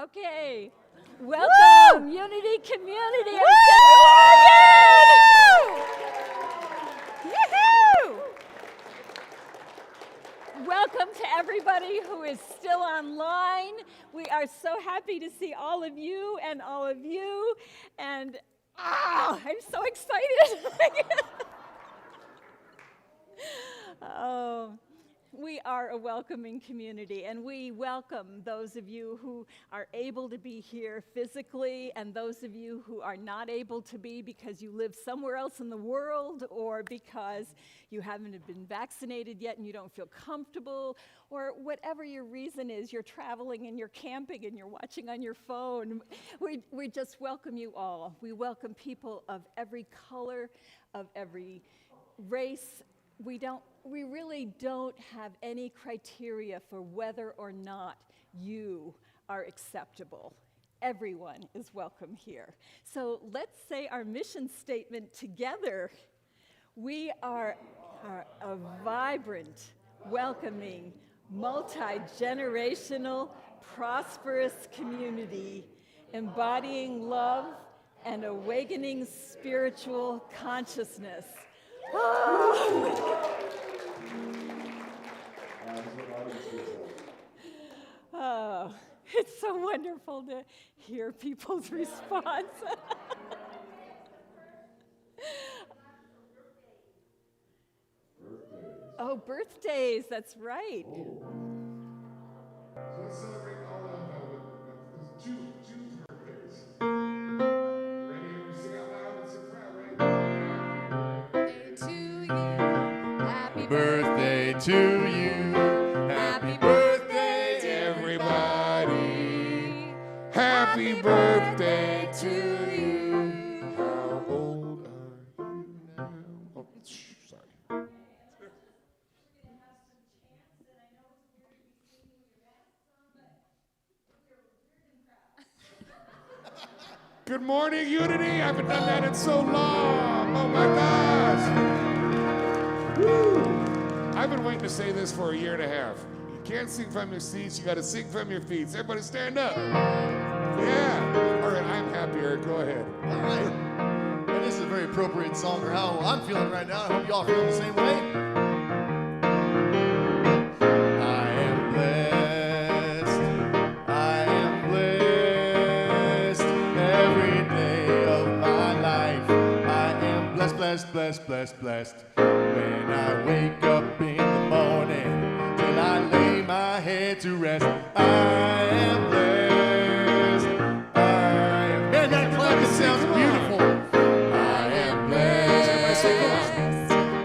Okay, welcome, Unity Community of Central Oregon! Welcome to everybody who is still online. We are so happy to see all of you, and I'm so excited. Oh. We are a welcoming community, and we welcome those of you who are able to be here physically, and those of you who are not able to be because you live somewhere else in the world, or because you haven't been vaccinated yet and you don't feel comfortable, or whatever your reason is, you're traveling and you're camping and you're watching on your phone. We just welcome you all. We welcome people of every color, of every race. We really don't have any criteria for whether or not you are acceptable. Everyone is welcome here. So let's say our mission statement together. We are a vibrant, welcoming, multi-generational, prosperous community embodying love and awakening spiritual consciousness. Oh, it's so wonderful to hear people's response. Oh, birthdays, that's right. Oh. So let's celebrate all of June's birthdays. Ready? Sing out loud and sing proud, right? Birthday to you. Happy birthday, everybody. Happy birthday to you. How old are you now? Oh, sorry. Good morning, Unity. I haven't done that in so long. Oh my gosh. Woo. I've been waiting to say this for a year and a half. You can't sing from your seats, you gotta sing from your feet. So everybody stand up. Yeah. All right, I'm happy, Eric. Go ahead. All right. Well, this is a very appropriate song for how I'm feeling right now. I hope y'all feel the same way. I am blessed. I am blessed. Every day of my life. I am blessed, blessed, blessed, blessed, blessed. When I wake up in the morning till I lay my head to rest, I am blessed. Man, that clap, it sounds beautiful. I am blessed.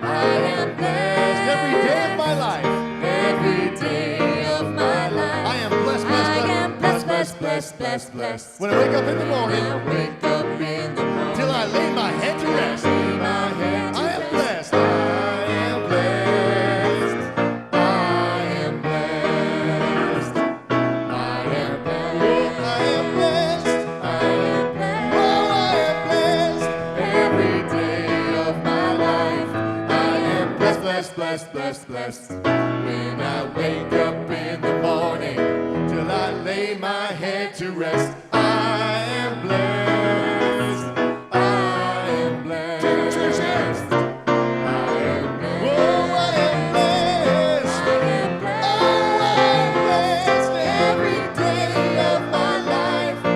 I am blessed every day of my life. Every day of my life. I am blessed, blessed, blessed, blessed, blessed, blessed, blessed. When I wake up in the morning, till I lay my head to rest, I am blessed. I am blessed. I am blessed. I am blessed. I am blessed. I am blessed. Oh, I am blessed. Every day of my life, I am blessed, blessed, blessed, blessed, blessed. When I wake up in the morning, till I lay my head to rest, I am blessed. I am blessed. I am blessed. Oh, I am blessed. I am blessed. Oh, I am blessed. Every day of my life, I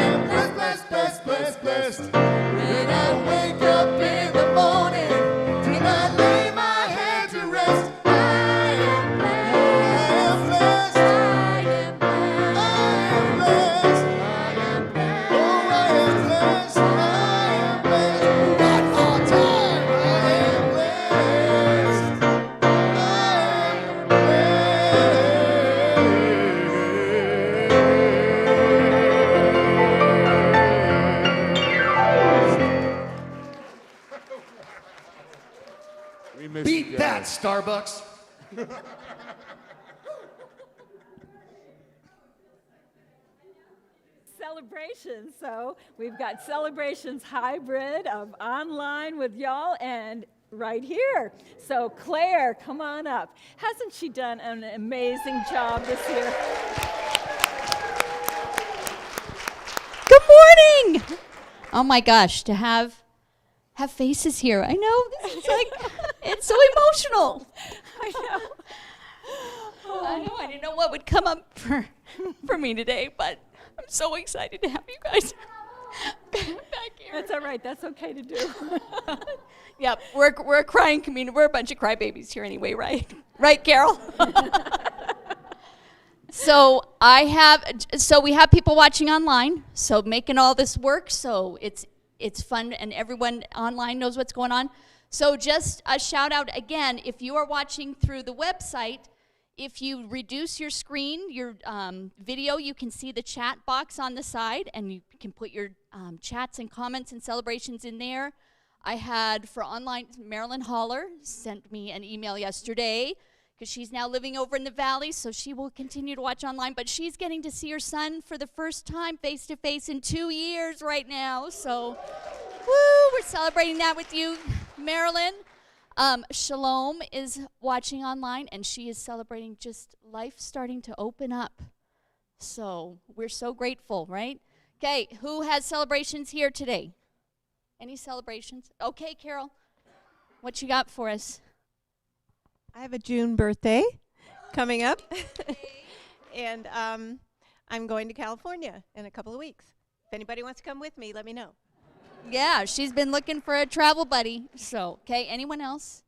am blessed, blessed, blessed, blessed, blessed. When I wake up in the morning, till I lay my head to rest, I am blessed. I am blessed. I am blessed. I am blessed. Oh, I am blessed. I am blessed. One more time. I am blessed. I am blessed. We miss Beat you that, guys. Starbucks. Celebrations. So we've got celebrations hybrid of online with y'all and right here. So Claire, come on up. Hasn't she done an amazing job this year? Oh my gosh, to have faces here. I know, this is like, it's so emotional. I know. I know, I didn't know what would come up for me today, but I'm so excited to have you guys back here. That's all right. That's okay to do. Yep, we're a crying community. We're a bunch of crybabies here anyway, right? Right, Carol? So we have people watching online, so making all this work, so it's fun and everyone online knows what's going on. So just a shout out again, if you are watching through the website, if you reduce your screen, your video, you can see the chat box on the side, and you can put your chats and comments and celebrations in there. I had, for online, Marilyn Holler sent me an email yesterday, because she's now living over in the valley, so she will continue to watch online, but she's getting to see her son for the first time face-to-face in 2 years right now, so woo, we're celebrating that with you, Marilyn. Shalom is watching online, and she is celebrating just life starting to open up. So we're so grateful, right? Okay, who has celebrations here today? Any celebrations? Okay, Carol, what you got for us? I have a June birthday coming up, and I'm going to California in a couple of weeks. If anybody wants to come with me, let me know. Yeah, she's been looking for a travel buddy. So, okay, anyone else?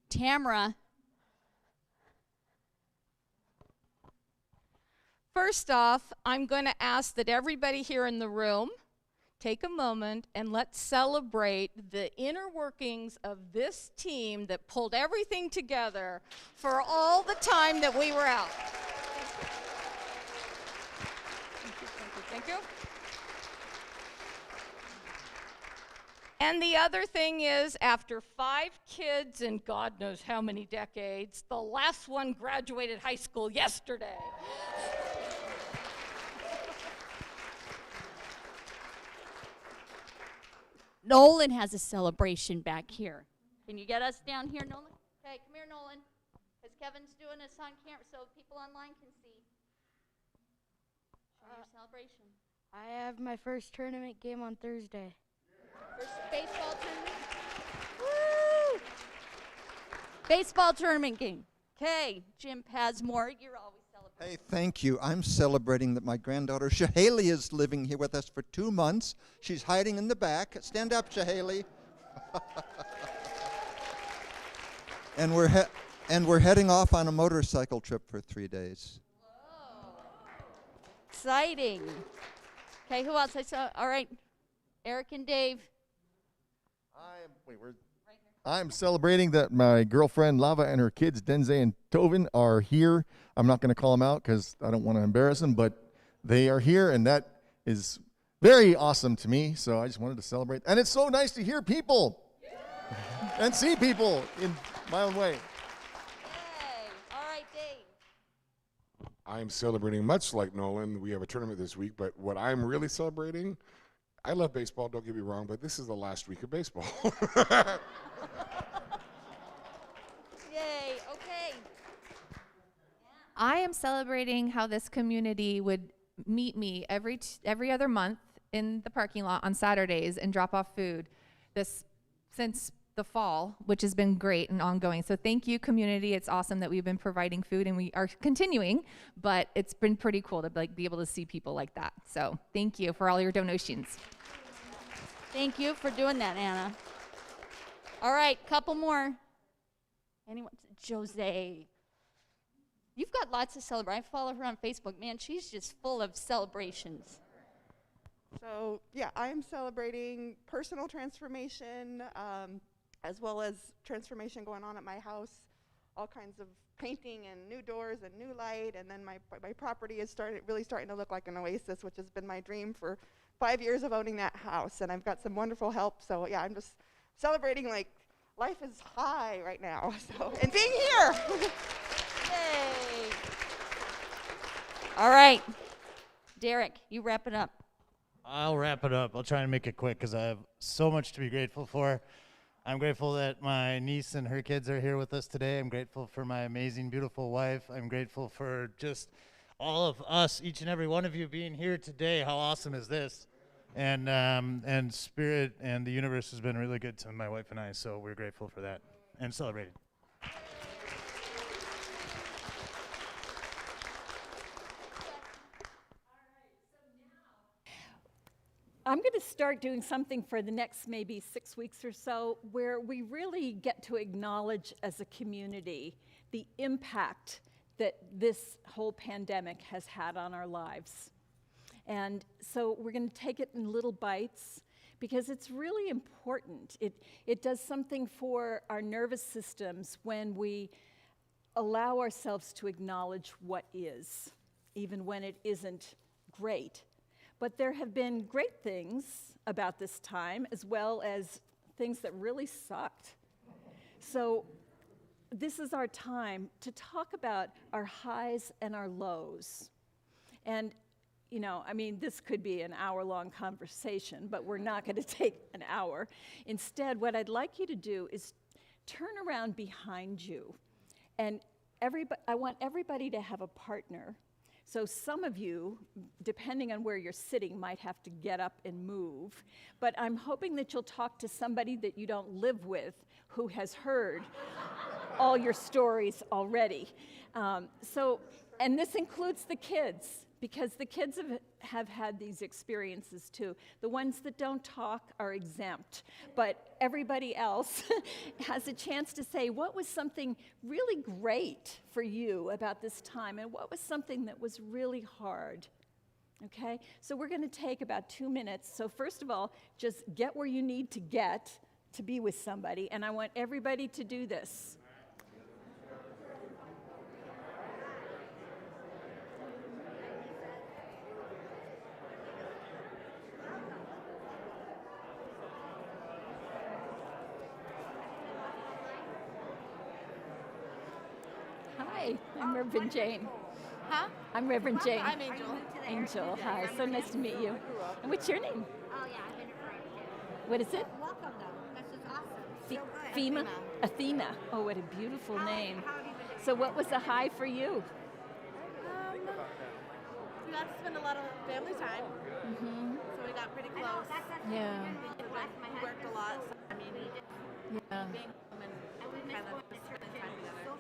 Tamara. First off, I'm going to ask that everybody here in the room take a moment and let's celebrate the inner workings of this team that pulled everything together for all the time that we were out. Thank you. And the other thing is, after 5 kids in God knows how many decades, the last one graduated high school yesterday. Nolan has a celebration back here. Can you get us down here, Nolan? Okay, come here, Nolan. Because Kevin's doing us on camera so people online can see. Show your celebration. I have my first tournament game on Thursday. First baseball tournament? Woo! Baseball tournament game. Okay, Jim Pasmore, you're always celebrating. Hey, thank you. I'm celebrating that my granddaughter Shahaley is living here with us for 2 months. She's hiding in the back. Stand up, Shahaley. And we're heading off on a motorcycle trip for 3 days. Whoa. Exciting. Okay, who else? I saw. All right, Eric and Dave. I'm celebrating that my girlfriend Lava and her kids Denze and Tovin are here. I'm not going to call them out because I don't want to embarrass them, but they are here, and that is very awesome to me. So I just wanted to celebrate, and it's so nice to hear people and see people in my own way. Yay. All right, Dave. I'm celebrating much like Nolan. We have a tournament this week, but what I'm really celebrating, I love baseball, don't get me wrong, but this is the last week of baseball. Yay. Okay. I am celebrating how this community would meet me every other month in the parking lot on Saturdays and drop off food since the fall, which has been great and ongoing. So thank you, community. It's awesome that we've been providing food and we are continuing, but it's been pretty cool to be able to see people like that. So thank you for all your donations. Thank you for doing that, Anna. All right, couple more. Anyone? Jose. You've got lots of celebrations. I follow her on Facebook. Man, she's just full of celebrations. So, yeah, I'm celebrating personal transformation, as well as transformation going on at my house, all kinds of painting and new doors and new light, and then my property is really starting to look like an oasis, which has been my dream for 5 years of owning that house, and I've got some wonderful help. So, yeah, I'm just celebrating like life is high right now, so, and being here. Yay. All right. Derek, you wrap it up. I'll wrap it up. I'll try and make it quick because I have so much to be grateful for. I'm grateful that my niece and her kids are here with us today. I'm grateful for my amazing, beautiful wife. I'm grateful for just all of us, each and every one of you being here today. How awesome is this? And Spirit and the universe has been really good to my wife and I, so we're grateful for that and celebrating. I'm going to start doing something for the next maybe 6 weeks or so where we really get to acknowledge as a community the impact that this whole pandemic has had on our lives. And so we're going to take it in little bites because it's really important. It does something for our nervous systems when we allow ourselves to acknowledge what is, even when it isn't great. But there have been great things about this time, as well as things that really sucked. So this is our time to talk about our highs and our lows. And, you know, I mean, this could be an hour-long conversation, but we're not going to take an hour. Instead, what I'd like you to do is turn around behind you. And I want everybody to have a partner. So some of you, depending on where you're sitting, might have to get up and move. But I'm hoping that you'll talk to somebody that you don't live with who has heard all your stories already. And this includes the kids, because the kids have had these experiences too. The ones that don't talk are exempt, but everybody else has a chance to say, what was something really great for you about this time, and what was something that was really hard? Okay, so we're going to take about 2 minutes. So first of all, just get where you need to get to be with somebody, and I want everybody to do this. Hi, I'm Reverend Jane. Huh? I'm Reverend Jane. I'm Angel. Angel, hi, so nice to meet you. And what's your name? Oh yeah, I've been here forever too. What is it? Welcome though. This is awesome. So good. Fema? Athena. Oh, what a beautiful name. How have you been doing? So what was a high for you? We got to spend a lot of family time. So we got pretty close. Yeah. We worked a lot. So, I mean, Yeah. being home and kind of spending time together.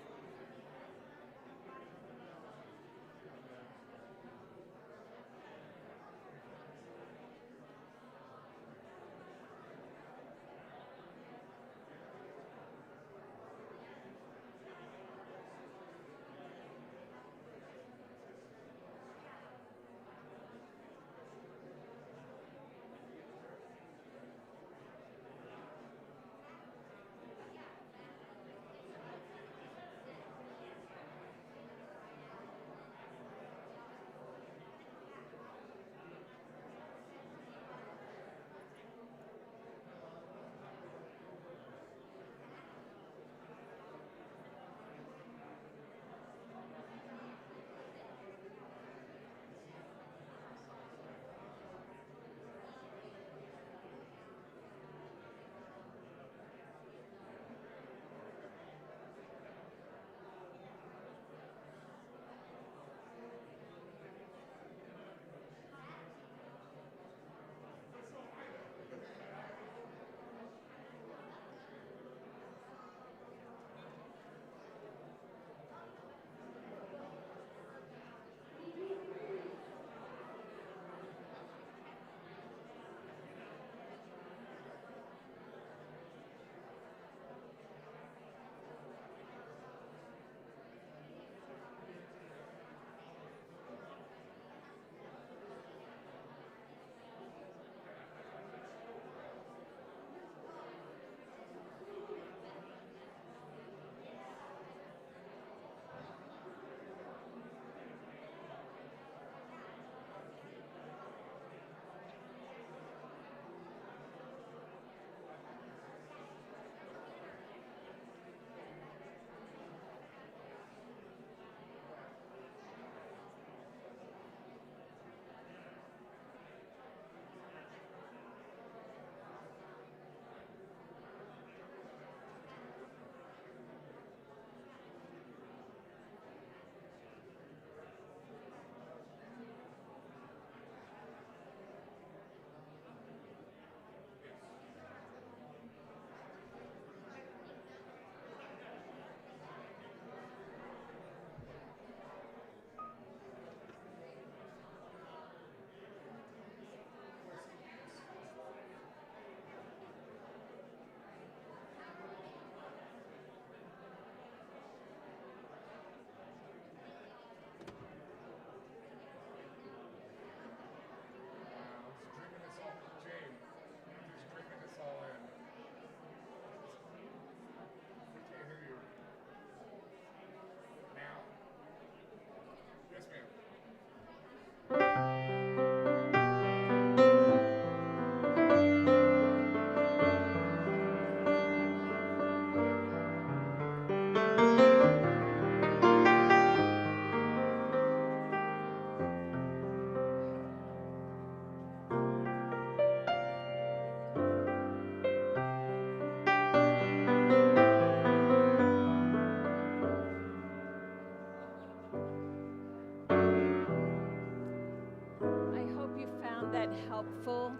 helpful.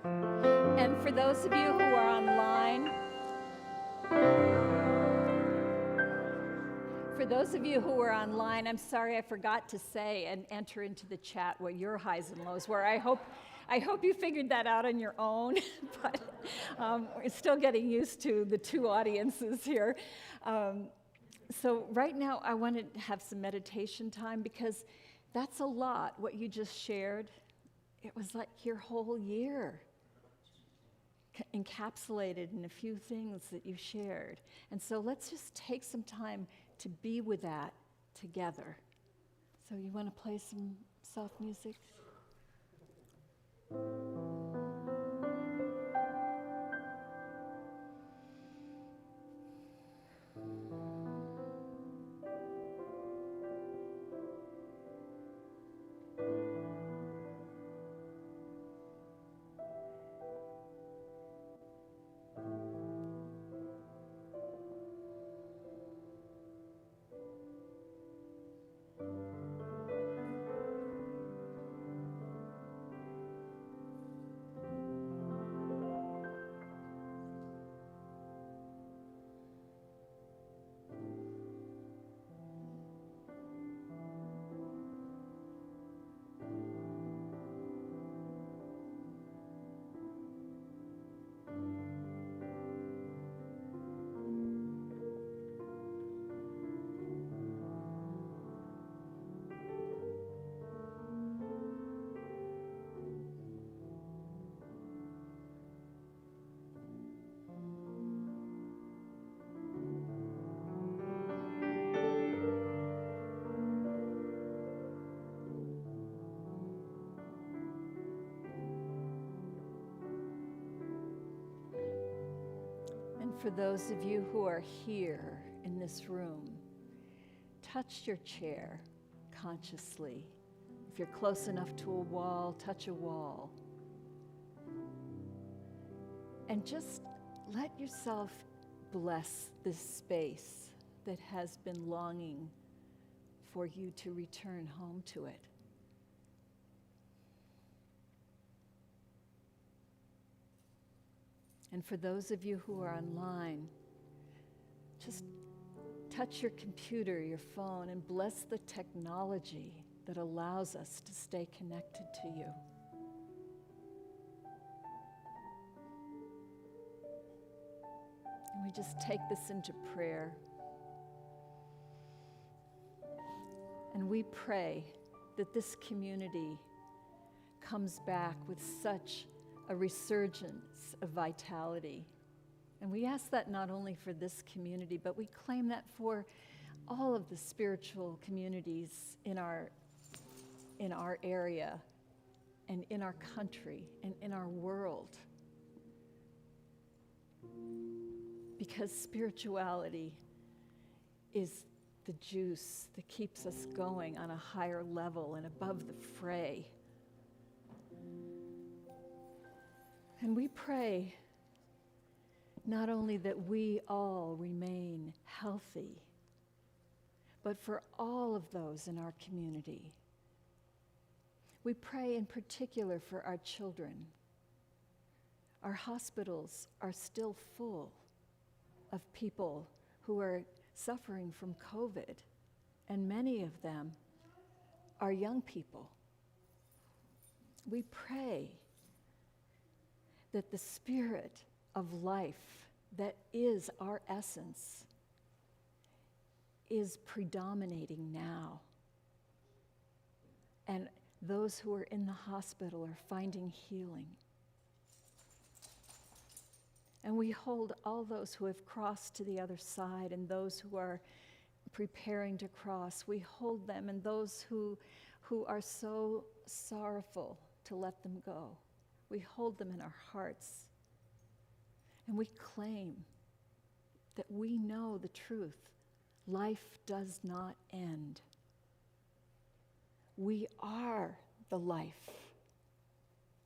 And for those of you who are online, I'm sorry I forgot to say and enter into the chat what your highs and lows were. I hope you figured that out on your own, but we're still getting used to the two audiences here. So right now I want to have some meditation time because that's a lot, what you just shared. It was like your whole year encapsulated in a few things that you shared. And so let's just take some time to be with that together. So you want to play some soft music? For those of you who are here in this room, touch your chair consciously. If you're close enough to a wall, touch a wall. And just let yourself bless this space that has been longing for you to return home to it. And for those of you who are online, just touch your computer, your phone, and bless the technology that allows us to stay connected to you. And we just take this into prayer. And we pray that this community comes back with such a resurgence of vitality. And we ask that not only for this community, but we claim that for all of the spiritual communities in our area and in our country and in our world. Because spirituality is the juice that keeps us going on a higher level and above the fray. And we pray not only that we all remain healthy, but for all of those in our community. We pray in particular for our children. Our hospitals are still full of people who are suffering from COVID, and many of them are young people. We pray that the spirit of life that is our essence is predominating now. And those who are in the hospital are finding healing. And we hold all those who have crossed to the other side and those who are preparing to cross. We hold them, and those who are so sorrowful to let them go. We hold them in our hearts, and we claim that we know the truth. Life does not end. We are the life,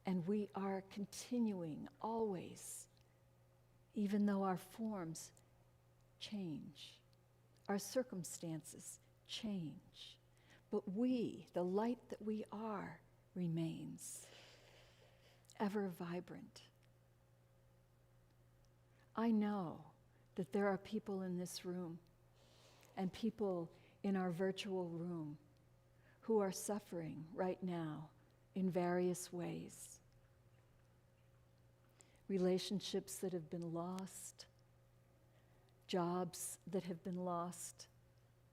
and we are continuing always, even though our forms change, our circumstances change. But we, the light that we are, remains. ever vibrant. I know that there are people in this room and people in our virtual room who are suffering right now in various ways. Relationships that have been lost, jobs that have been lost,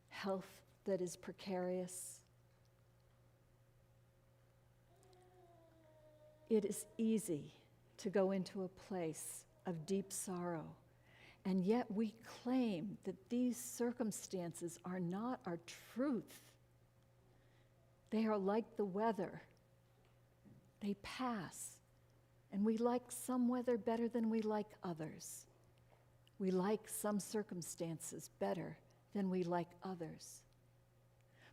health that is precarious. It is easy to go into a place of deep sorrow, and yet we claim that these circumstances are not our truth. They are like the weather. They pass, and we like some weather better than we like others. We like some circumstances better than we like others.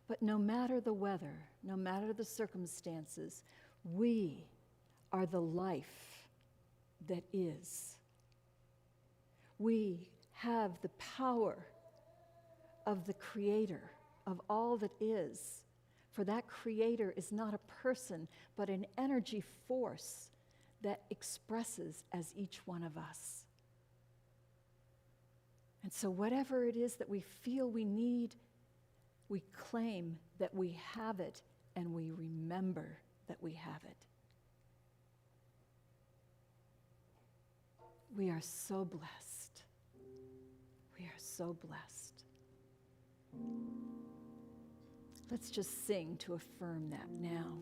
But no matter the weather, no matter the circumstances, we are the life that is. We have the power of the Creator of all that is. For that Creator is not a person, but an energy force that expresses as each one of us. And so whatever it is that we feel we need, we claim that we have it, and we remember that we have it. We are so blessed. We are so blessed. Let's just sing to affirm that now.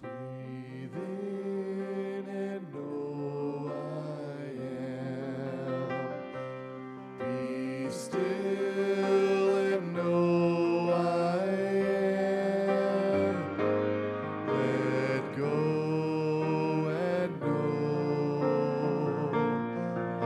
Breathe in and know I am. Be still and know I am. Let go and know I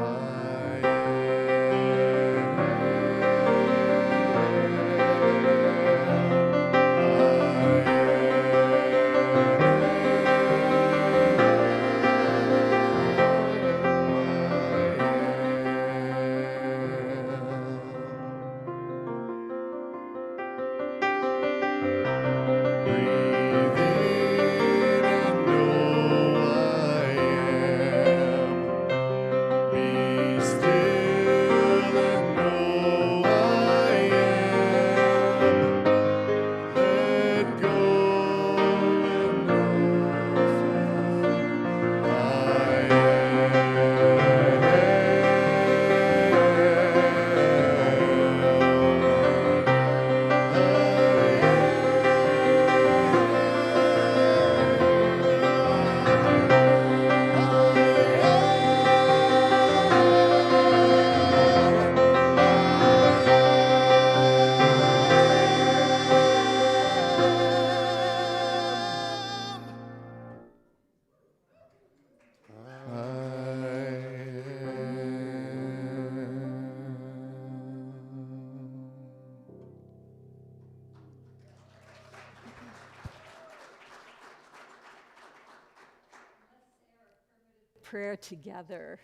Prayer together.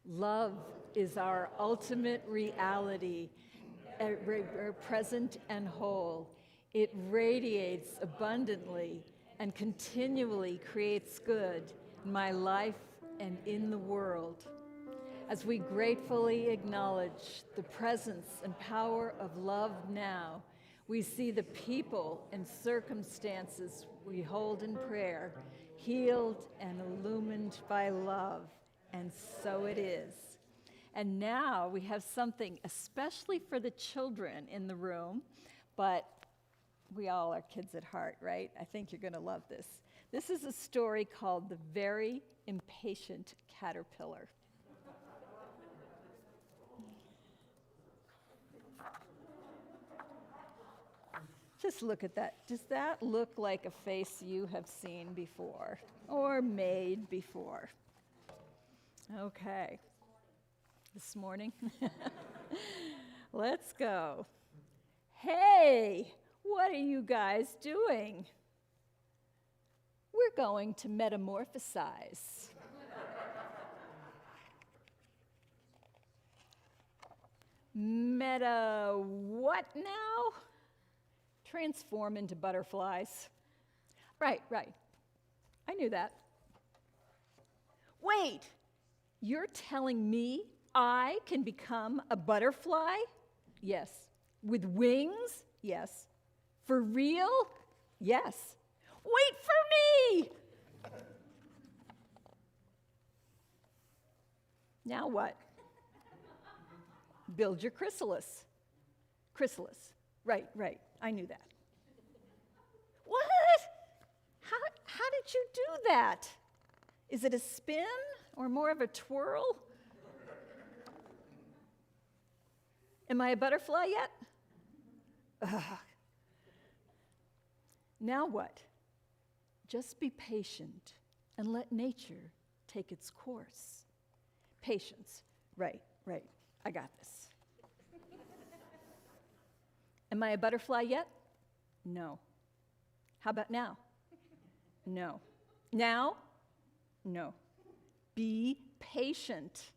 Love is our ultimate reality, present and whole. It radiates abundantly and continually creates good in my life and in the world. As we gratefully acknowledge the presence and power of love now, we see the people and circumstances we hold in prayer healed and illumined by love, and so it is. And now we have something especially for the children in the room, but we all are kids at heart, right? I think you're going to love this. This is a story called The Very Impatient Caterpillar. Just look at that. Does that look like a face you have seen before or made before? Okay. This morning? Let's go. Hey, what are you guys doing? We're going to metamorphosize. Meta what now? Transform into butterflies. Right. I knew that. Wait, you're telling me I can become a butterfly? Yes. With wings? Yes. For real? Yes. Wait for me! Now what? Build your chrysalis. Chrysalis. Right. I knew that. What? How did you do that? Is it a spin or more of a twirl? Am I a butterfly yet? Ugh. Now what? Just be patient and let nature take its course. Patience. Right. I got this. Am I a butterfly yet? No. How about now? No. Now? No. Be patient.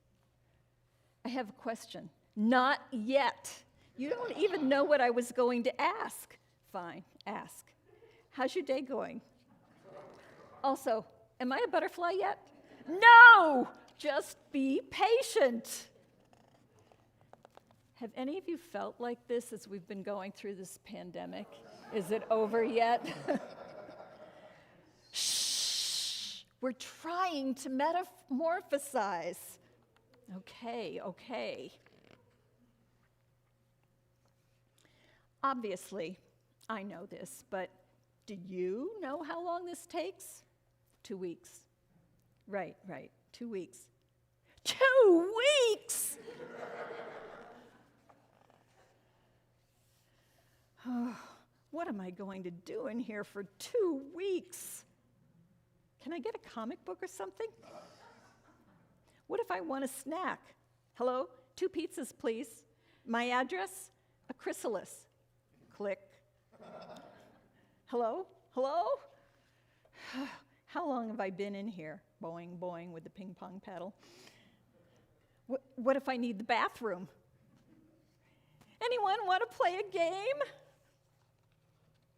I have a question. Not yet. You don't even know what I was going to ask. Fine, ask. How's your day going? Also, am I a butterfly yet? No! Just be patient. Have any of you felt like this as we've been going through this pandemic? Is it over yet? Shh! We're trying to metamorphosize. Okay. Obviously, I know this, but do you know how long this takes? 2 weeks. Right, 2 weeks. 2 weeks! What am I going to do in here for 2 weeks? Can I get a comic book or something? What if I want a snack? Hello? 2 pizzas, please. My address? A chrysalis. Click. Hello? How long have I been in here? Boing with the ping pong paddle. What if I need the bathroom? Anyone want to play a game?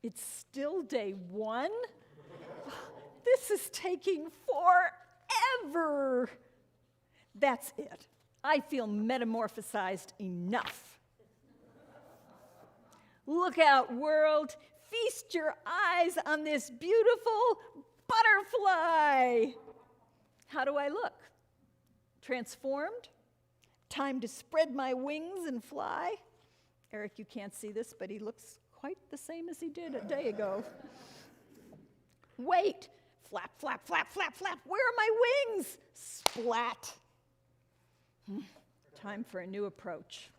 It's still day 1? This is taking forever. That's it. I feel metamorphosized enough. Look out, world. Feast your eyes on this beautiful butterfly. How do I look? Transformed? Time to spread my wings and fly? Eric, you can't see this, but he looks quite the same as he did a day ago. Wait! Flap. Where are my wings? Splat. Time for a new approach.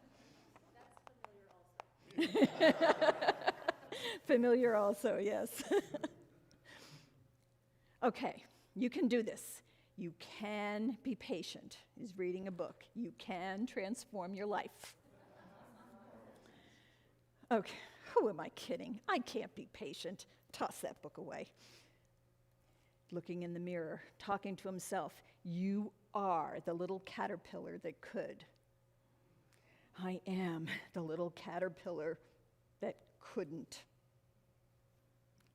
Familiar also, yes. Okay, you can do this. You can be patient. He's reading a book. You can transform your life. Okay, who am I kidding? I can't be patient. Toss that book away. Looking in the mirror, talking to himself. You are the little caterpillar that could. I am the little caterpillar that couldn't.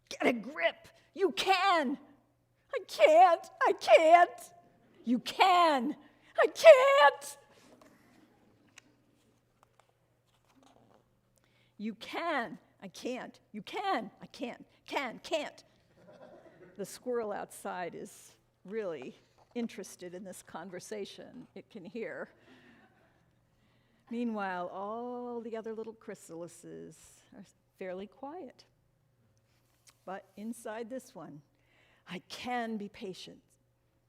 Get a grip. You can. I can't. You can. I can't. You can. I can't. You can. I can't. Can't. The squirrel outside is really interested in this conversation. It can hear. Meanwhile, all the other little chrysalises are fairly quiet. But inside this one, I can be patient.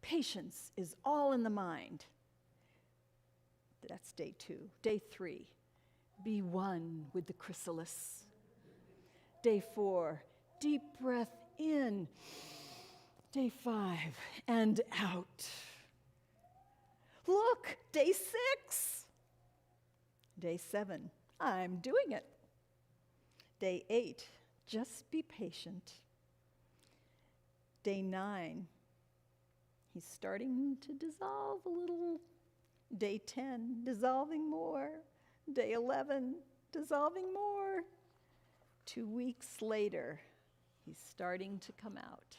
Patience is all in the mind. That's day 2. Day 3, be one with the chrysalis. Day 4, deep breath in. Day 5, and out. Look, day 6. Day 7, I'm doing it. Day 8, just be patient. Day 9, he's starting to dissolve a little. Day 10, dissolving more. Day 11, dissolving more. 2 weeks later, he's starting to come out.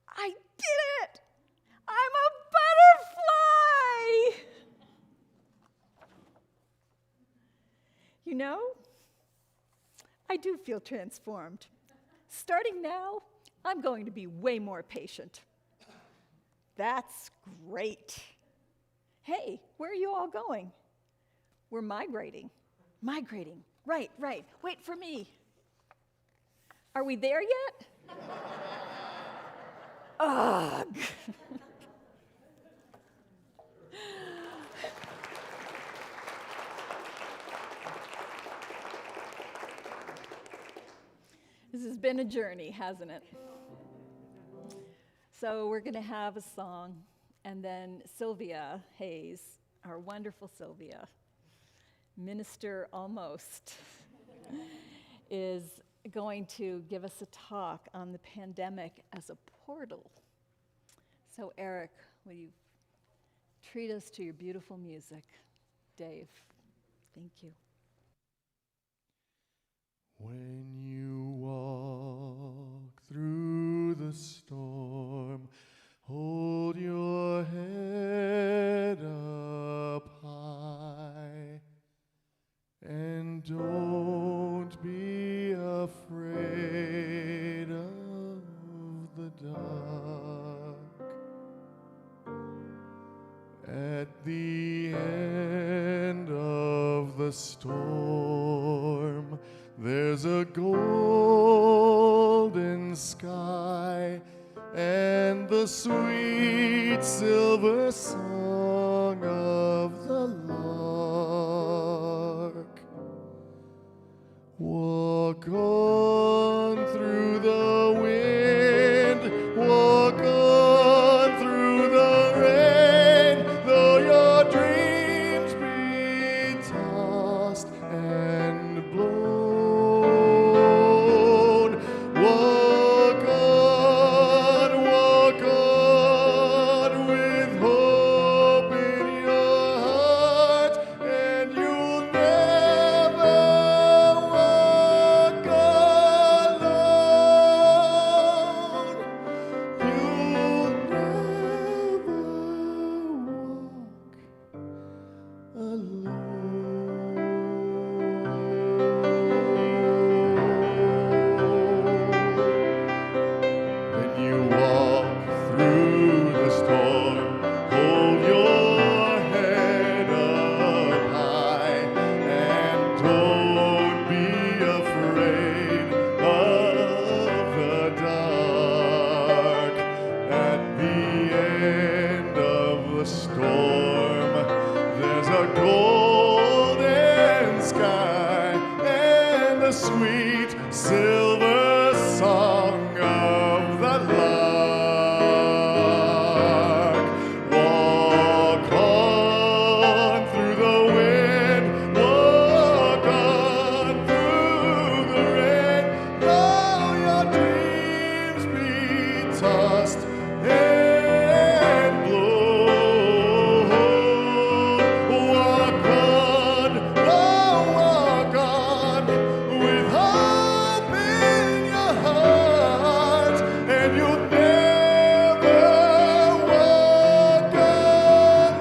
I did it! I'm a butterfly! You know, I do feel transformed. Starting now, I'm going to be way more patient. That's great. Hey, where are you all going? We're migrating. Migrating. Right. Wait for me. Are we there yet? Ugh. This has been a journey, hasn't it? So we're going to have a song, and then Clvia Hayes, our wonderful Clvia, minister almost, is going to give us a talk on the pandemic as a portal. So Eric, will you treat us to your beautiful music? Dave, thank you. When you walk through the storm, hold your head up high, and don't be afraid of the dark. At the end of the storm, there's a golden sky and the sweet silver song of the lark. Walk on through the wind, walk on through the rain, though your dreams be tossed and blown. Walk on with hope in your heart, and you'll never walk alone. You'll never walk When you walk through the storm, hold your head up high, and don't be afraid of the dark. At the end of the storm, there's a golden sky and the sweet silver song of the lark. Walk on through the wind, walk on through the rain, though your dreams be tossed and blown. Walk on, walk on, with hope in your heart, and you'll never walk alone.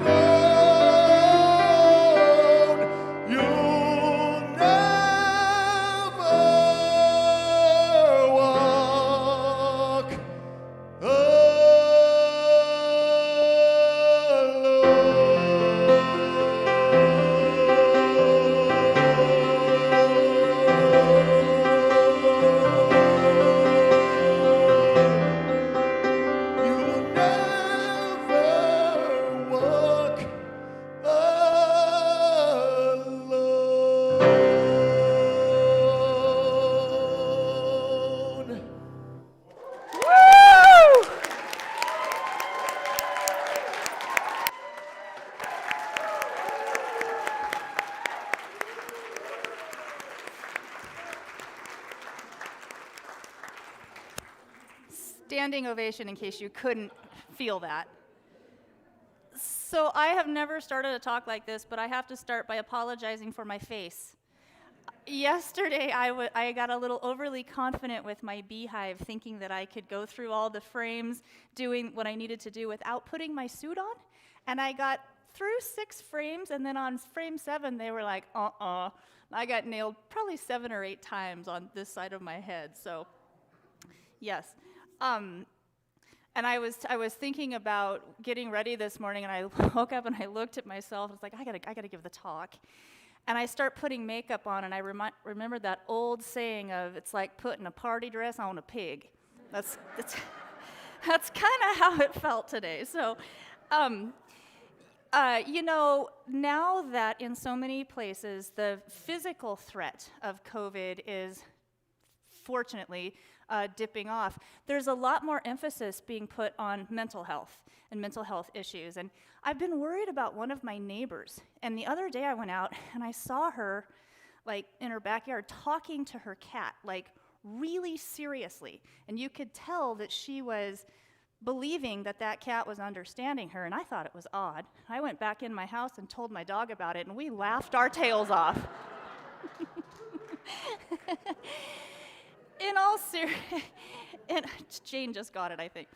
You'll never walk alone. Woo! Standing ovation in case you couldn't feel that. So I have never started a talk like this, but I have to start by apologizing for my face. Yesterday, I got a little overly confident with my beehive, thinking that I could go through all the frames, doing what I needed to do without putting my suit on. And I got through 6 frames, and then on frame 7, they were like, I got nailed probably 7 or 8 times on this side of my head, so yes. And I was thinking about getting ready this morning, and I woke up and I looked at myself, and I was like, I gotta give the talk. And I start putting makeup on, and I remember that old saying of, it's like putting a party dress on a pig. That's kind of how it felt today. So, you know, now that in so many places the physical threat of COVID is fortunately dipping off, there's a lot more emphasis being put on mental health and mental health issues. And I've been worried about one of my neighbors. And the other day I went out and I saw her, like, in her backyard talking to her cat, like, really seriously. And you could tell that she was believing that that cat was understanding her, and I thought it was odd. I went back in my house and told my dog about it, and we laughed our tails off. In all Jane just got it, I think.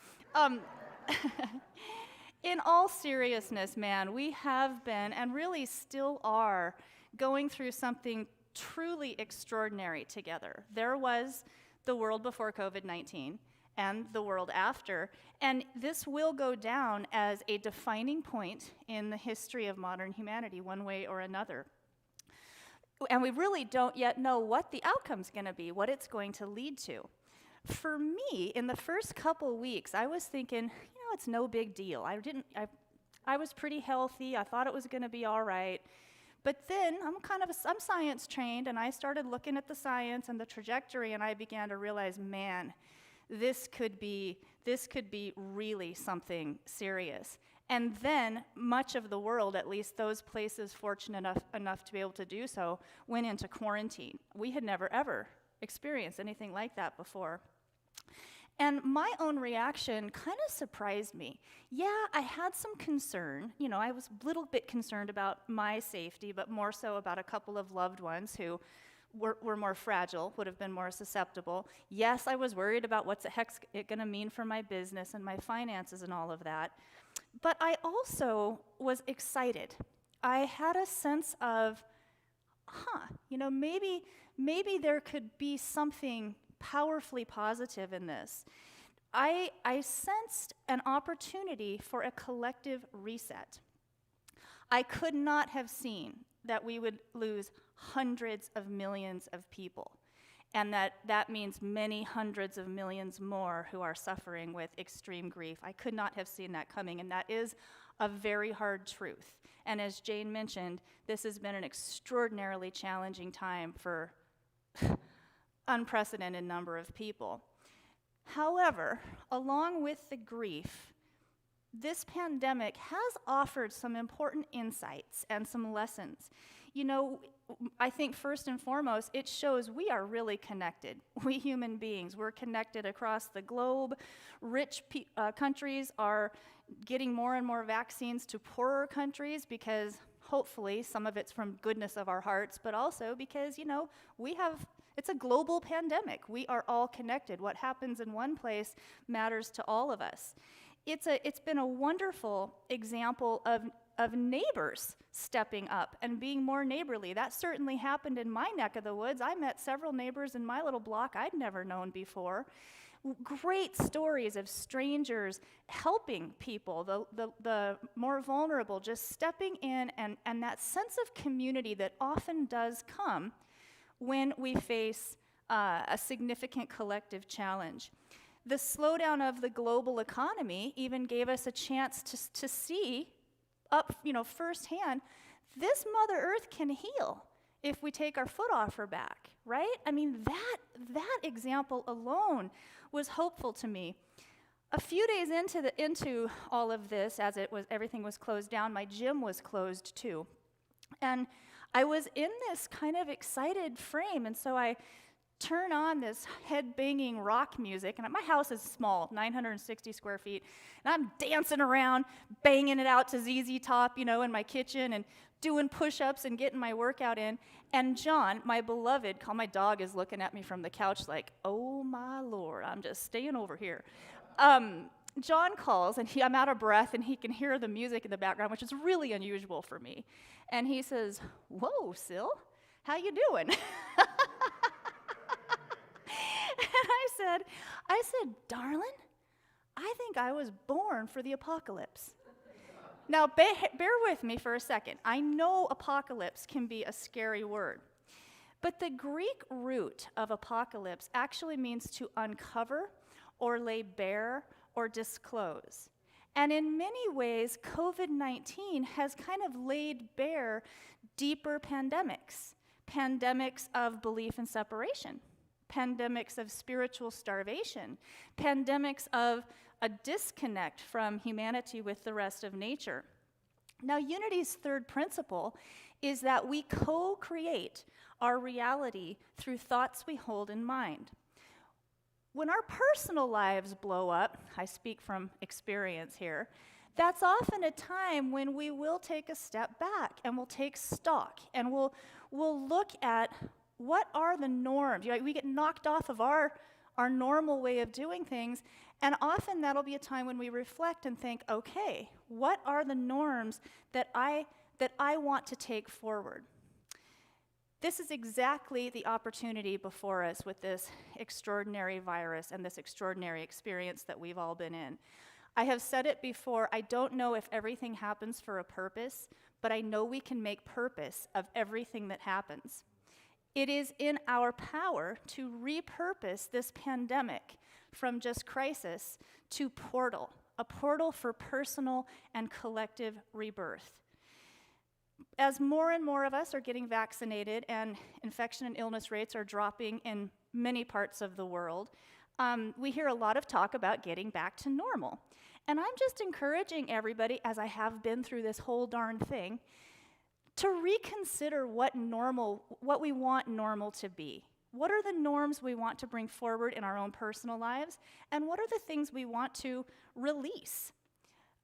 In all seriousness, man, we have been, and really still are, going through something truly extraordinary together. There was the world before COVID-19 and the world after, and this will go down as a defining point in the history of modern humanity, one way or another. And we really don't yet know what the outcome's going to be, what it's going to lead to. For me, in the first couple weeks, I was thinking, you know, it's no big deal. I was pretty healthy. I thought it was going to be all right. But then I'm science trained, and I started looking at the science and the trajectory, and I began to realize, man, this could be really something serious. And then much of the world, at least those places fortunate enough to be able to do so, went into quarantine. We had never, ever experienced anything like that before. And my own reaction kind of surprised me. Yeah, I had some concern. You know, I was a little bit concerned about my safety, but more so about a couple of loved ones who were more fragile, would have been more susceptible. Yes, I was worried about what's the heck's it going to mean for my business and my finances and all of that. But I also was excited. I had a sense of, you know, maybe there could be something powerfully positive in this. I sensed an opportunity for a collective reset. I could not have seen that we would lose hundreds of millions of people, and that means many hundreds of millions more who are suffering with extreme grief. I could not have seen that coming, and that is a very hard truth. And as Jane mentioned, this has been an extraordinarily challenging time for unprecedented number of people. However, along with the grief, this pandemic has offered some important insights and some lessons. You know, I think first and foremost, it shows we are really connected. We human beings, we're connected across the globe. Rich countries are getting more and more vaccines to poorer countries because hopefully some of it's from goodness of our hearts, but also because, you know, it's a global pandemic. We are all connected. What happens in one place matters to all of us. It's been a wonderful example of neighbors stepping up and being more neighborly. That certainly happened in my neck of the woods. I met several neighbors in my little block I'd never known before. Great stories of strangers helping people, the more vulnerable, just stepping in, and that sense of community that often does come when we face a significant collective challenge. The slowdown of the global economy even gave us a chance to see up, you know, firsthand, this Mother Earth can heal if we take our foot off her back, right? I mean, that example alone was hopeful to me. A few days into all of this, as everything was closed down, my gym was closed too. And I was in this kind of excited frame, and so I turn on this head-banging rock music, and my house is small, 960 square feet, and I'm dancing around, banging it out to ZZ Top, in my kitchen, and doing push-ups and getting my workout in. And John, my beloved, my dog is looking at me from the couch like, oh my Lord, I'm just staying over here. John calls, and I'm out of breath, and he can hear the music in the background, which is really unusual for me. And he says, whoa, Syl, how you doing? And I said, darling, I think I was born for the apocalypse. Now, bear with me for a second. I know apocalypse can be a scary word, but the Greek root of apocalypse actually means to uncover or lay bare or disclose. And in many ways, COVID-19 has kind of laid bare deeper pandemics of belief and separation, pandemics of spiritual starvation, pandemics of a disconnect from humanity with the rest of nature. Now, Unity's third principle is that we co-create our reality through thoughts we hold in mind. When our personal lives blow up, I speak from experience here, that's often a time when we will take a step back and we'll take stock and we'll look at what are the norms. We get knocked off of our normal way of doing things, and often that'll be a time when we reflect and think, okay, what are the norms that I want to take forward? This is exactly the opportunity before us with this extraordinary virus and this extraordinary experience that we've all been in. I have said it before, I don't know if everything happens for a purpose, but I know we can make purpose of everything that happens. It is in our power to repurpose this pandemic from just crisis to portal, a portal for personal and collective rebirth. As more and more of us are getting vaccinated and infection and illness rates are dropping in many parts of the world, we hear a lot of talk about getting back to normal. And I'm just encouraging everybody, as I have been through this whole darn thing, to reconsider what we want normal to be. What are the norms we want to bring forward in our own personal lives? And what are the things we want to release?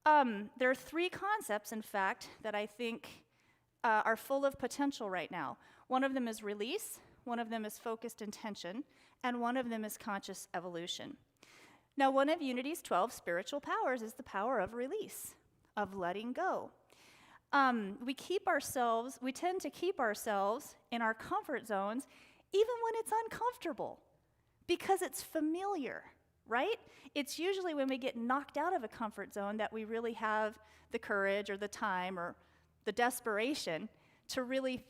There are three concepts, in fact, that I think are full of potential right now. One of them is release, one of them is focused intention, and one of them is conscious evolution. Now, one of Unity's 12 spiritual powers is the power of release, of letting go. We tend to keep ourselves in our comfort zones even when it's uncomfortable because it's familiar, right? It's usually when we get knocked out of a comfort zone that we really have the courage or the time or the desperation to really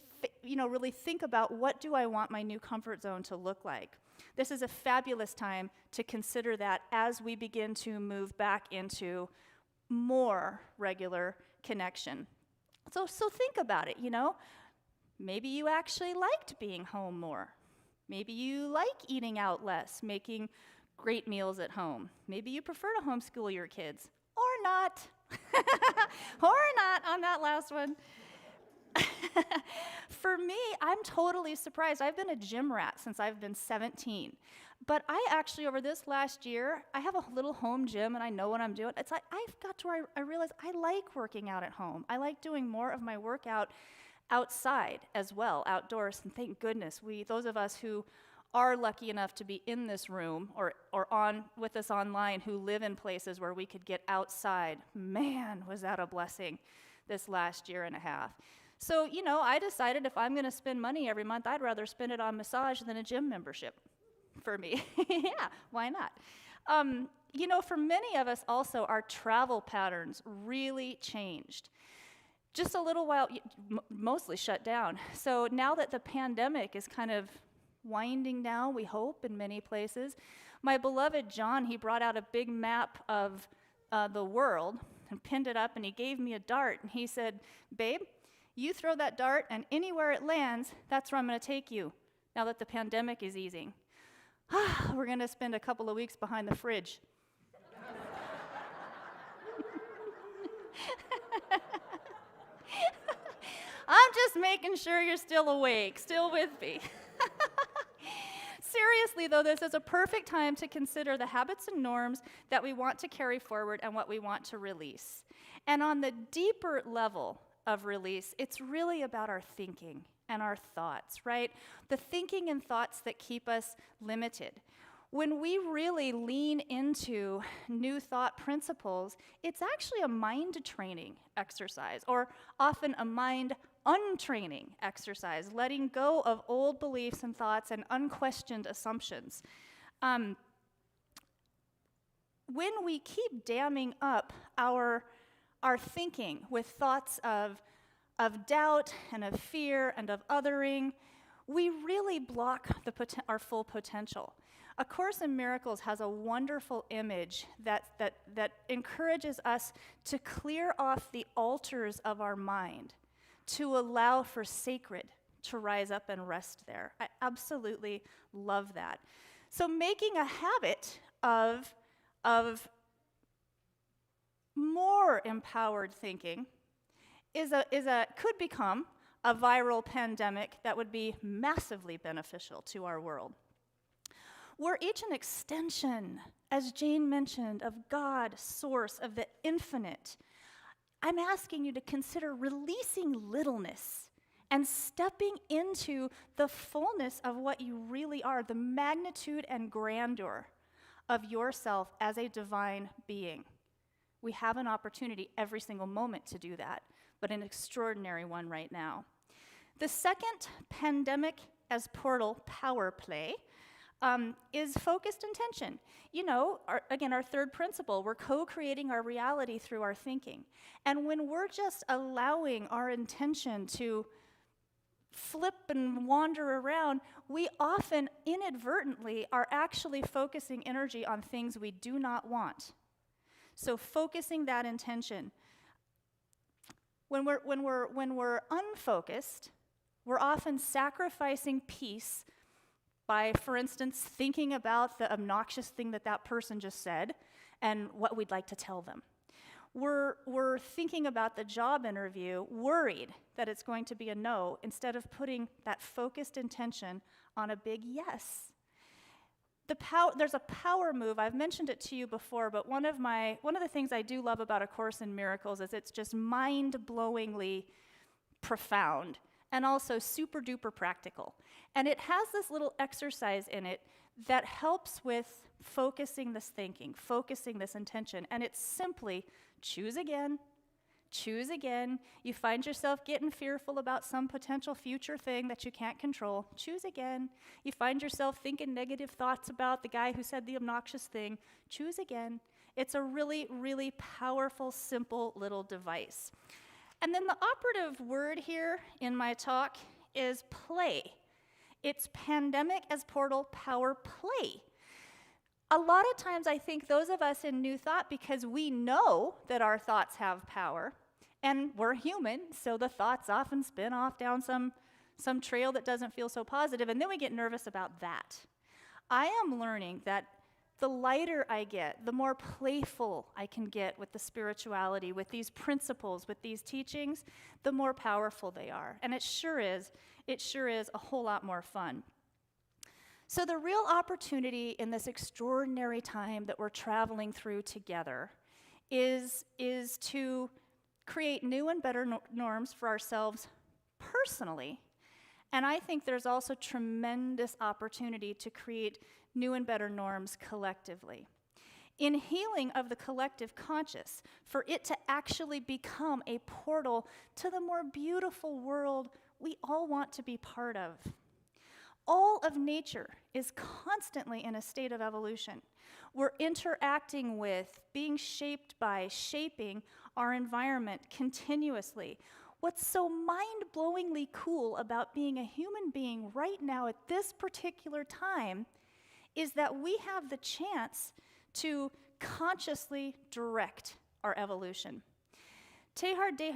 think about what do I want my new comfort zone to look like. This is a fabulous time to consider that as we begin to move back into more regular connection. So think about it, Maybe you actually liked being home more. Maybe you like eating out less, making great meals at home. Maybe you prefer to homeschool your kids, or not. Or not on that last one. For me, I'm totally surprised. I've been a gym rat since I've been 17. But I actually, over this last year, I have a little home gym and I know what I'm doing. It's like I've got to where I realize I like working out at home. I like doing more of my workout outside as well, outdoors. And thank goodness, those of us who are lucky enough to be in this room or on with us online who live in places where we could get outside, man, was that a blessing this last year and a half. So, I decided if I'm going to spend money every month, I'd rather spend it on massage than a gym membership for me. Yeah, why not? For many of us also, our travel patterns really changed. Just a little while, mostly shut down. So now that the pandemic is kind of winding down, we hope, in many places, my beloved John, he brought out a big map of the world and pinned it up, and he gave me a dart, and he said, babe, you throw that dart, and anywhere it lands, that's where I'm going to take you, now that the pandemic is easing. We're going to spend a couple of weeks behind the fridge. I'm just making sure you're still awake, still with me. seriously, though, this is a perfect time to consider the habits and norms that we want to carry forward and what we want to release. And on the deeper level of release, it's really about our thinking and our thoughts, right? The thinking and thoughts that keep us limited. When we really lean into new thought principles, it's actually a mind training exercise, or often a mind untraining exercise, letting go of old beliefs and thoughts and unquestioned assumptions. When we keep damming up our thinking with thoughts of doubt and of fear and of othering, we really block our full potential. A Course in Miracles has a wonderful image that encourages us to clear off the altars of our mind, to allow for sacred to rise up and rest there. I absolutely love that. So making a habit of more empowered thinking could become a viral pandemic that would be massively beneficial to our world. We're each an extension, as Jane mentioned, of God, source, of the infinite. I'm asking you to consider releasing littleness and stepping into the fullness of what you really are, the magnitude and grandeur of yourself as a divine being. We have an opportunity every single moment to do that, but an extraordinary one right now. The second pandemic as portal power play is focused intention. You know, our third principle, we're co-creating our reality through our thinking. And when we're just allowing our intention to flip and wander around, we often inadvertently are actually focusing energy on things we do not want. So focusing that intention. When we're unfocused, we're often sacrificing peace by, for instance, thinking about the obnoxious thing that person just said and what we'd like to tell them. We're thinking about the job interview, worried that it's going to be a no, instead of putting that focused intention on a big yes. There's a power move. I've mentioned it to you before, but one of the things I do love about A Course in Miracles is it's just mind-blowingly profound and also super duper practical. And it has this little exercise in it that helps with focusing this thinking, focusing this intention. And it's simply choose again, choose again. You find yourself getting fearful about some potential future thing that you can't control. Choose again. You find yourself thinking negative thoughts about the guy who said the obnoxious thing. Choose again. It's a really, really powerful, simple little device. And then the operative word here in my talk is play. It's pandemic as portal power play. A lot of times I think those of us in New Thought, because we know that our thoughts have power, and we're human, so the thoughts often spin off down some trail that doesn't feel so positive, and then we get nervous about that. I am learning that the lighter I get, the more playful I can get with the spirituality, with these principles, with these teachings, the more powerful they are. And it sure is a whole lot more fun. So the real opportunity in this extraordinary time that we're traveling through together is to create new and better norms for ourselves personally. And I think there's also tremendous opportunity to create new and better norms collectively. In healing of the collective conscious, for it to actually become a portal to the more beautiful world we all want to be part of. All of nature is constantly in a state of evolution. We're interacting with, being shaped by, shaping our environment continuously. What's so mind-blowingly cool about being a human being right now at this particular time is that we have the chance to consciously direct our evolution. Teilhard de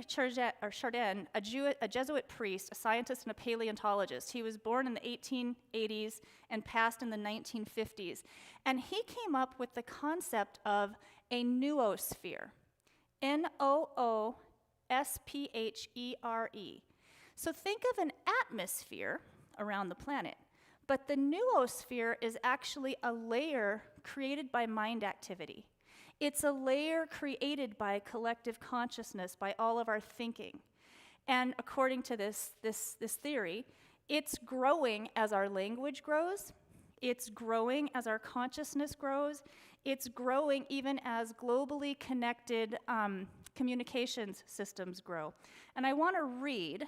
Chardin, a Jesuit priest, a scientist and a paleontologist, he was born in the 1880s and passed in the 1950s, and he came up with the concept of a noosphere, Noosphere. So think of an atmosphere around the planet, But the noosphere is actually a layer created by mind activity. It's a layer created by collective consciousness, by all of our thinking. And according to this theory, it's growing as our language grows. It's growing as our consciousness grows. It's growing even as globally connected communications systems grow. And I want to read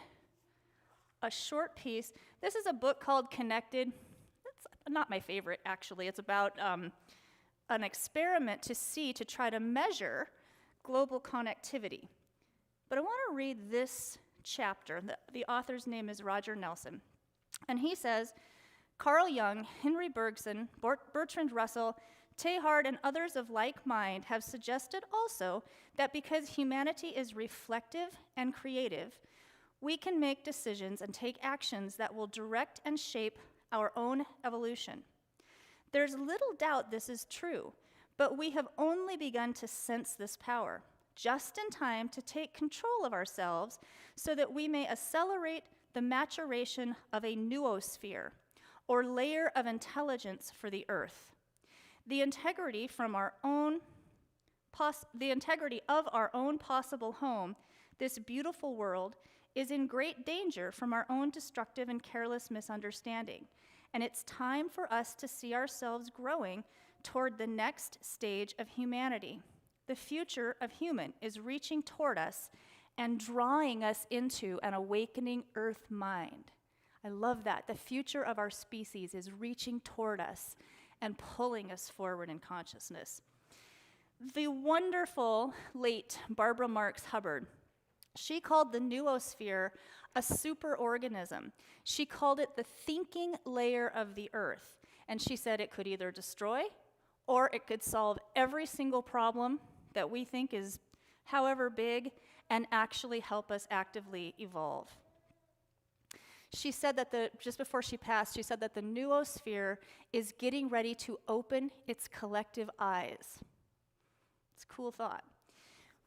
a short piece. This is a book called Connected. It's not my favorite, actually. It's about an experiment to try to measure global connectivity. But I want to read this chapter. The author's name is Roger Nelson. And he says, Carl Jung, Henry Bergson, Bertrand Russell, Teilhard, and others of like mind have suggested also that because humanity is reflective and creative, we can make decisions and take actions that will direct and shape our own evolution. There's little doubt this is true, but we have only begun to sense this power, just in time to take control of ourselves so that we may accelerate the maturation of a noosphere, or layer of intelligence for the earth. The integrity of our own possible home, this beautiful world, is in great danger from our own destructive and careless misunderstanding. And it's time for us to see ourselves growing toward the next stage of humanity. The future of human is reaching toward us and drawing us into an awakening earth mind. I love that. The future of our species is reaching toward us and pulling us forward in consciousness. The wonderful late Barbara Marx Hubbard, she called the noosphere a superorganism. She called it the thinking layer of the earth. And she said it could either destroy or it could solve every single problem that we think is however big and actually help us actively evolve. She said that just before she passed, she said that the noosphere is getting ready to open its collective eyes. It's a cool thought.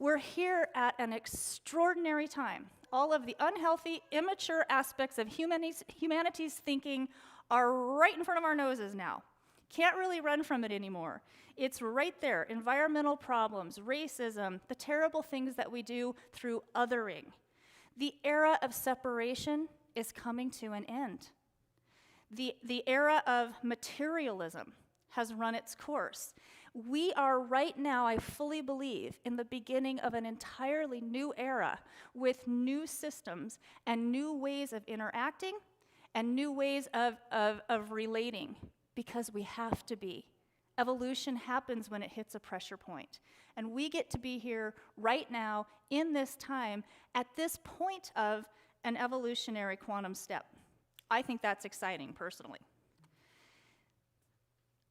We're here at an extraordinary time. All of the unhealthy, immature aspects of humanity's thinking are right in front of our noses now. Can't really run from it anymore. It's right there. Environmental problems, racism, the terrible things that we do through othering. The era of separation is coming to an end. The era of materialism has run its course. We are right now, I fully believe, in the beginning of an entirely new era with new systems and new ways of interacting and new ways of relating, because we have to be. Evolution happens when it hits a pressure point. And we get to be here right now in this time at this point of an evolutionary quantum step. I think that's exciting, personally.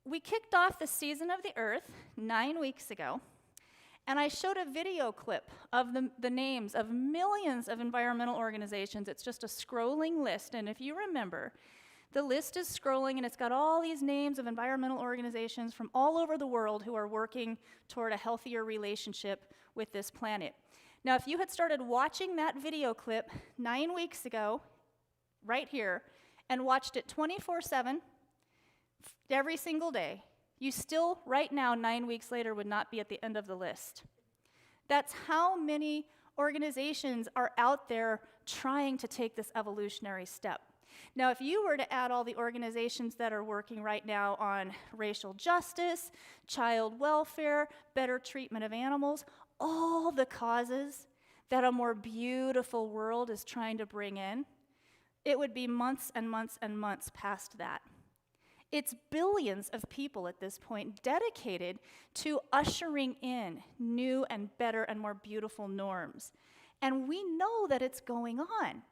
We kicked off the season of the Earth 9 weeks ago, and I showed a video clip of the names of millions of environmental organizations. It's just a scrolling list, and if you remember, the list is scrolling, and it's got all these names of environmental organizations from all over the world who are working toward a healthier relationship with this planet. Now, if you had started watching that video clip 9 weeks ago, right here, and watched it 24/7, every single day, you still, right now, 9 weeks later, would not be at the end of the list. That's how many organizations are out there trying to take this evolutionary step. Now, if you were to add all the organizations that are working right now on racial justice, child welfare, better treatment of animals, all the causes that a more beautiful world is trying to bring in, it would be months and months and months past that. It's billions of people at this point dedicated to ushering in new and better and more beautiful norms. And we know that it's going on.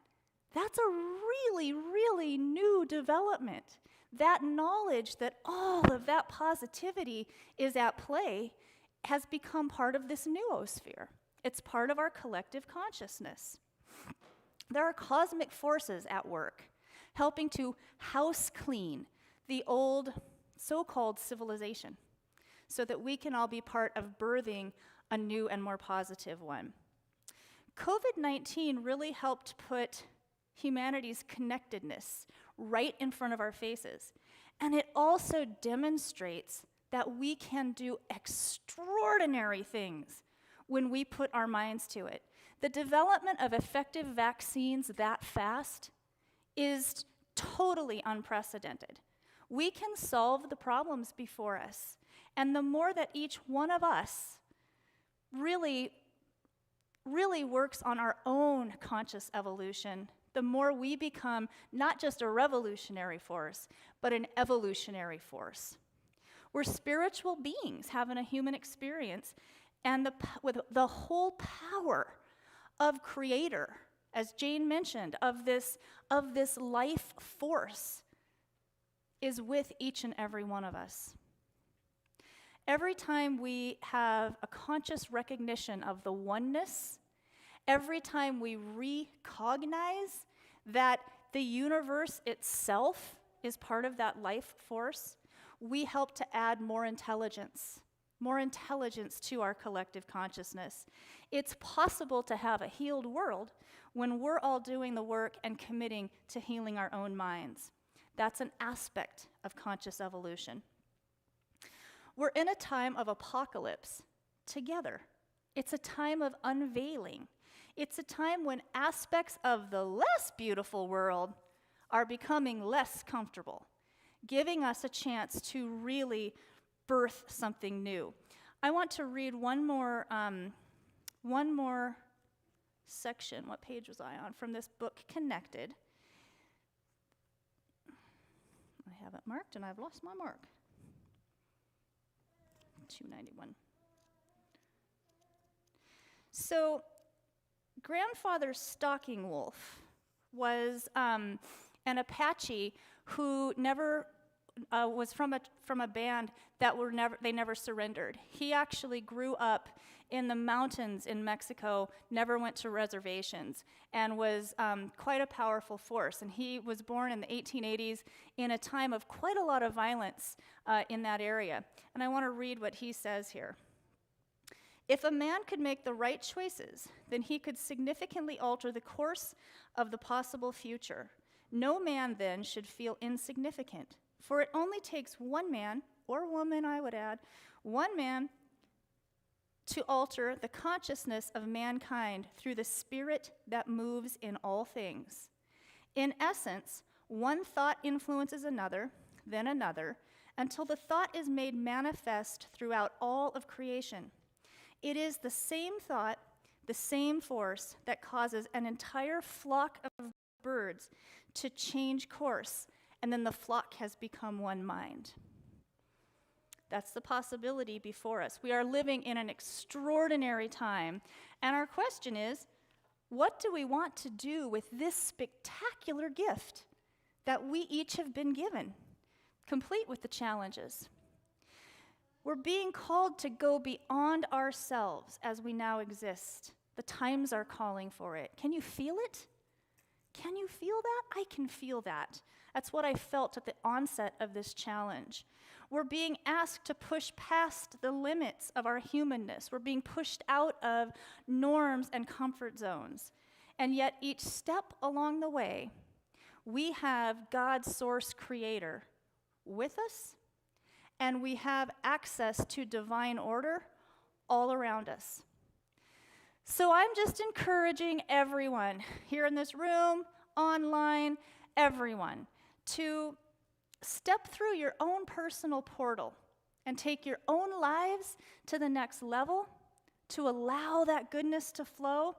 That's a really, really new development. That knowledge that all of that positivity is at play has become part of this noosphere. It's part of our collective consciousness. There are cosmic forces at work, helping to house clean the old so-called civilization, so that we can all be part of birthing a new and more positive one. COVID-19 really helped put humanity's connectedness right in front of our faces. And it also demonstrates that we can do extraordinary things when we put our minds to it. The development of effective vaccines that fast is totally unprecedented. We can solve the problems before us. And the more that each one of us really works on our own conscious evolution, the more we become not just a revolutionary force, but an evolutionary force. We're spiritual beings having a human experience, and with the whole power of Creator, as Jane mentioned, of this life force is with each and every one of us. Every time we have a conscious recognition of the oneness, every time we recognize that the universe itself is part of that life force, we help to add more intelligence to our collective consciousness. It's possible to have a healed world when we're all doing the work and committing to healing our own minds. That's an aspect of conscious evolution. We're in a time of apocalypse together. It's a time of unveiling. It's a time when aspects of the less beautiful world are becoming less comfortable, giving us a chance to really birth something new. I want to read one more section. What page was I on? From this book, Connected. I have it marked, and I've lost my mark. 291. So, Grandfather Stalking Wolf was an Apache who never was from a band that never surrendered. He actually grew up in the mountains in Mexico, never went to reservations, and was quite a powerful force. And he was born in the 1880s in a time of quite a lot of violence in that area. And I want to read what he says here. If a man could make the right choices, then he could significantly alter the course of the possible future. No man then should feel insignificant, for it only takes one man, or woman I would add, one man to alter the consciousness of mankind through the spirit that moves in all things. In essence, one thought influences another, then another, until the thought is made manifest throughout all of creation. It is the same thought, the same force that causes an entire flock of birds to change course, and then the flock has become one mind. That's the possibility before us. We are living in an extraordinary time, and our question is, what do we want to do with this spectacular gift that we each have been given, complete with the challenges? We're being called to go beyond ourselves as we now exist. The times are calling for it. Can you feel it? Can you feel that? I can feel that. That's what I felt at the onset of this challenge. We're being asked to push past the limits of our humanness. We're being pushed out of norms and comfort zones. And yet each step along the way, we have God's source creator with us, and we have access to divine order all around us. So I'm just encouraging everyone here in this room, online, everyone, to step through your own personal portal and take your own lives to the next level, to allow that goodness to flow,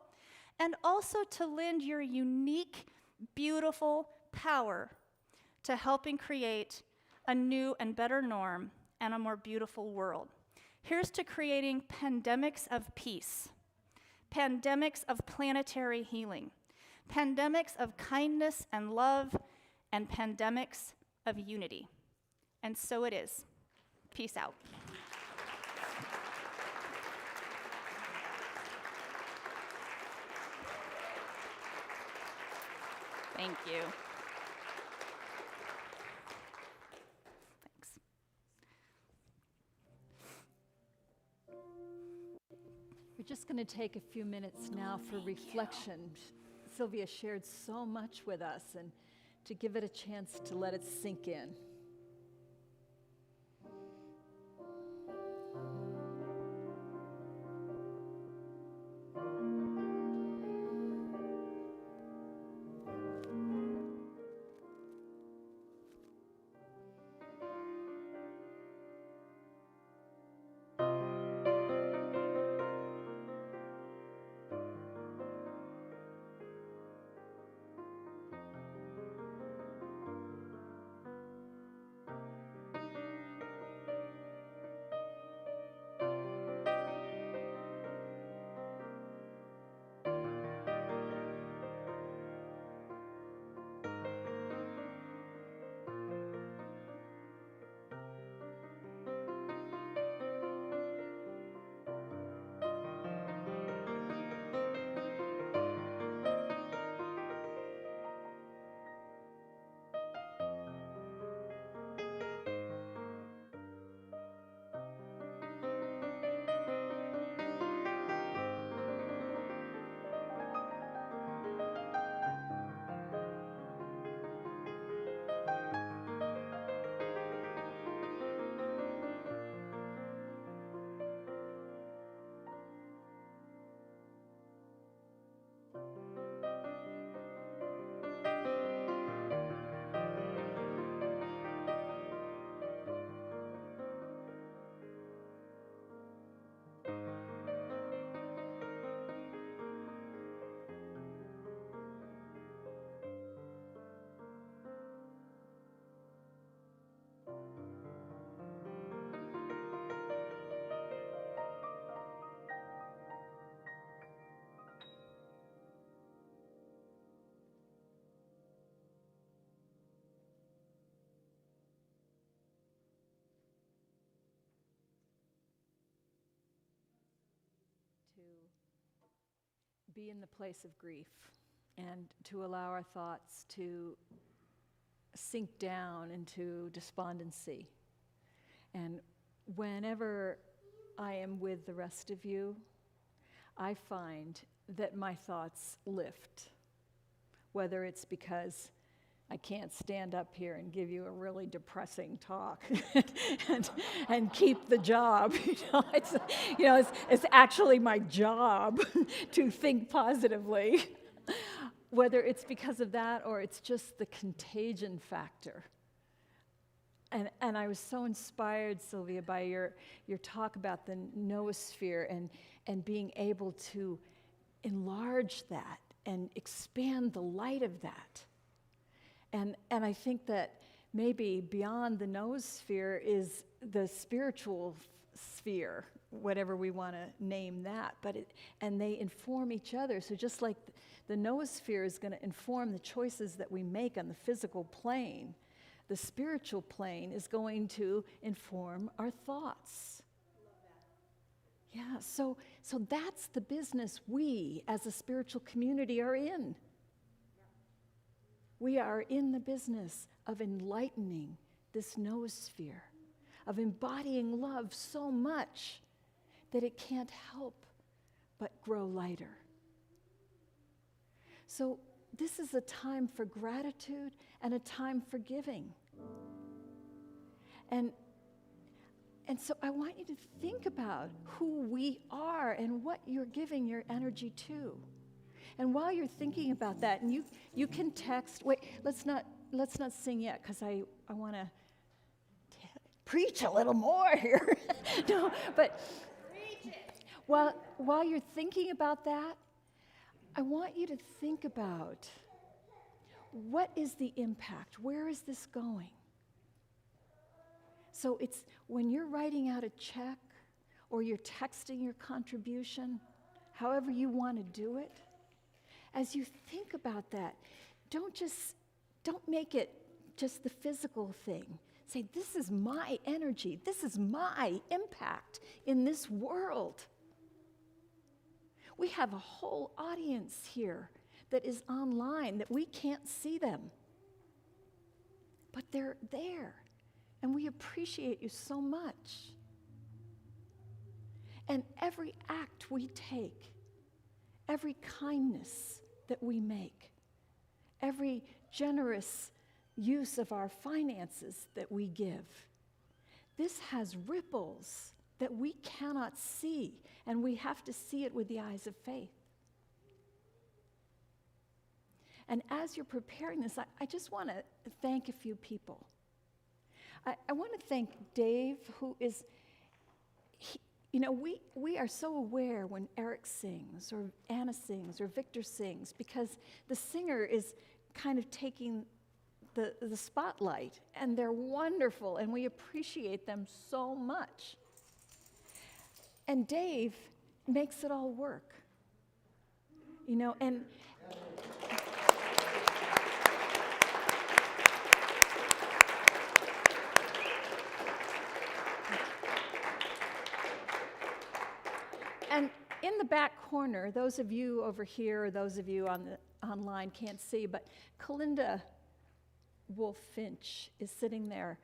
and also to lend your unique, beautiful power to helping create a new and better norm and a more beautiful world. Here's to creating pandemics of peace, pandemics of planetary healing, pandemics of kindness and love, and pandemics of unity. And so it is. Peace out. Thank you. Thanks. We're just going to take a few minutes now for reflection. Clvia shared so much with us, and to give it a chance to let it sink in. To be in the place of grief and to allow our thoughts to sink down into despondency. And whenever I am with the rest of you, I find that my thoughts lift, whether it's because I can't stand up here and give you a really depressing talk and keep the job. It's actually my job to think positively. Whether it's because of that or it's just the contagion factor. And I was so inspired, Clvia, by your talk about the noosphere and being able to enlarge that and expand the light of that. And I think that maybe beyond the noosphere is the spiritual sphere, whatever we want to name that. And they inform each other. So just like the noosphere is going to inform the choices that we make on the physical plane, the spiritual plane is going to inform our thoughts. Yeah, so that's the business we as a spiritual community are in. We are in the business of enlightening this noosphere, of embodying love so much that it can't help but grow lighter. So this is a time for gratitude and a time for giving. And so I want you to think about who we are and what you're giving your energy to. And while you're thinking about that, and you can text. Wait, let's not sing yet, because I want to preach a little more here. No, but while you're thinking about that, I want you to think about what is the impact? Where is this going? So it's when you're writing out a check or you're texting your contribution, however you want to do it. As you think about that, don't make it just the physical thing. Say, this is my energy. This is my impact in this world. We have a whole audience here that is online that we can't see them. But they're there, and we appreciate you so much. And every act we take, every kindness that we make, every generous use of our finances that we give. This has ripples that we cannot see, and we have to see it with the eyes of faith. And as you're preparing this, I just want to thank a few people. I want to thank Dave, who is, we are so aware when Eric sings, or Anna sings, or Victor sings, because the singer is kind of taking the spotlight, and they're wonderful, and we appreciate them so much. And Dave makes it all work, and in the back corner, those of you over here, or those of you online can't see, but Kalinda Wolf Finch is sitting there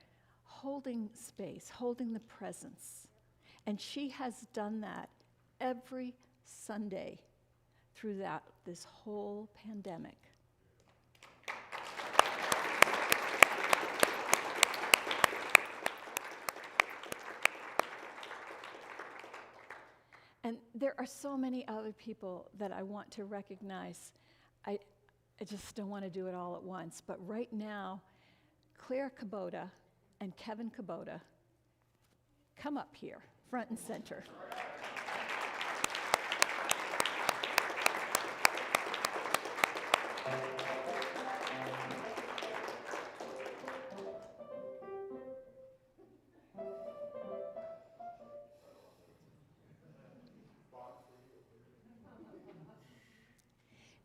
holding space, holding the presence. And she has done that every Sunday through this whole pandemic. And there are so many other people that I want to recognize. I just don't want to do it all at once. But right now, Claire Kubota and Kevin Kubota, come up here, front and center.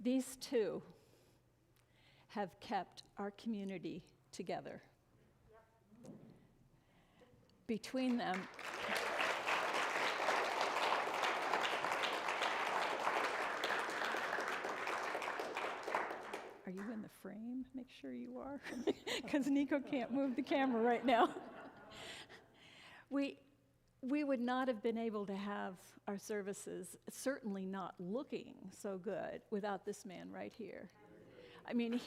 These two have kept our community together. Between them, are you in the frame? Make sure you are, because Nico can't move the camera right now. We would not have been able to have our services, certainly not looking so good, without this man right here. I mean,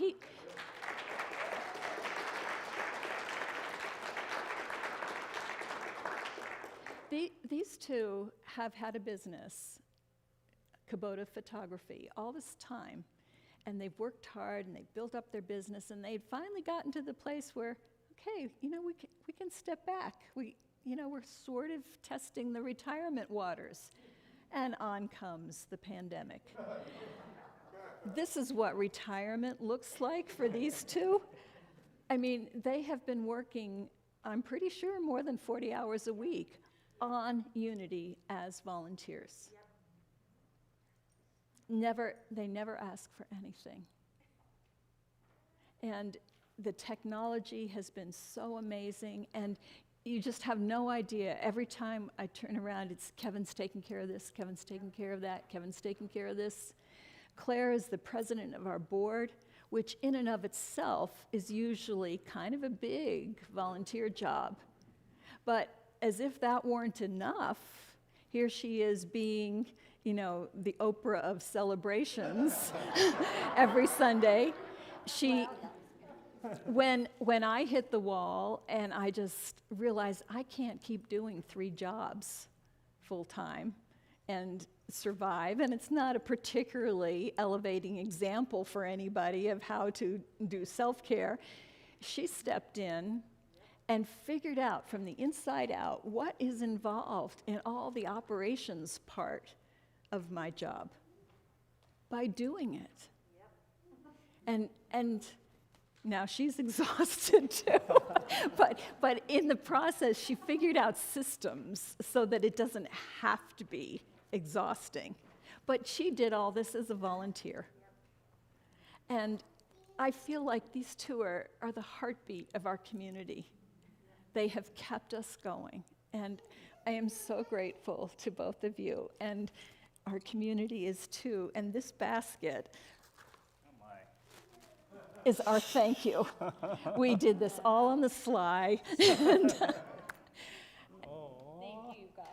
these two have had a business, Kubota Photography, all this time, and they've worked hard and they've built up their business, and they'd finally gotten to the place where, okay, we can step back. We're sort of testing the retirement waters. And on comes the pandemic. This is what retirement looks like for these two. I mean, they have been working, I'm pretty sure, more than 40 hours a week on Unity as volunteers. They never ask for anything. And the technology has been so amazing, and you just have no idea. Every time I turn around, it's Kevin's taking care of this, Kevin's taking care of that, Kevin's taking care of this. Claire is the president of our board, which in and of itself is usually kind of a big volunteer job. But as if that weren't enough, here she is being, the Oprah of celebrations every Sunday. When I hit the wall and I just realized I can't keep doing 3 jobs full time and survive, and it's not a particularly elevating example for anybody of how to do self-care, she stepped in and figured out from the inside out what is involved in all the operations part of my job by doing it. And now she's exhausted too, but in the process, she figured out systems so that it doesn't have to be exhausting. But she did all this as a volunteer. And I feel like these two are the heartbeat of our community. They have kept us going. And I am so grateful to both of you. And our community is too. And this basket is our thank you. We did this all on the sly. And, thank you, guys.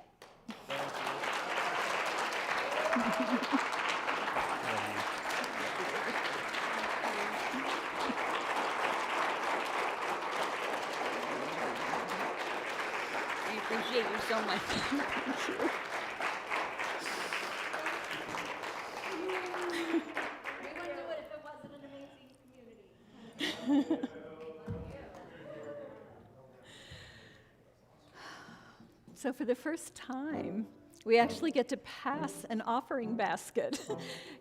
appreciate you so much. Thank you. We wouldn't do it if it wasn't an amazing community. So for the first time, we actually get to pass an offering basket.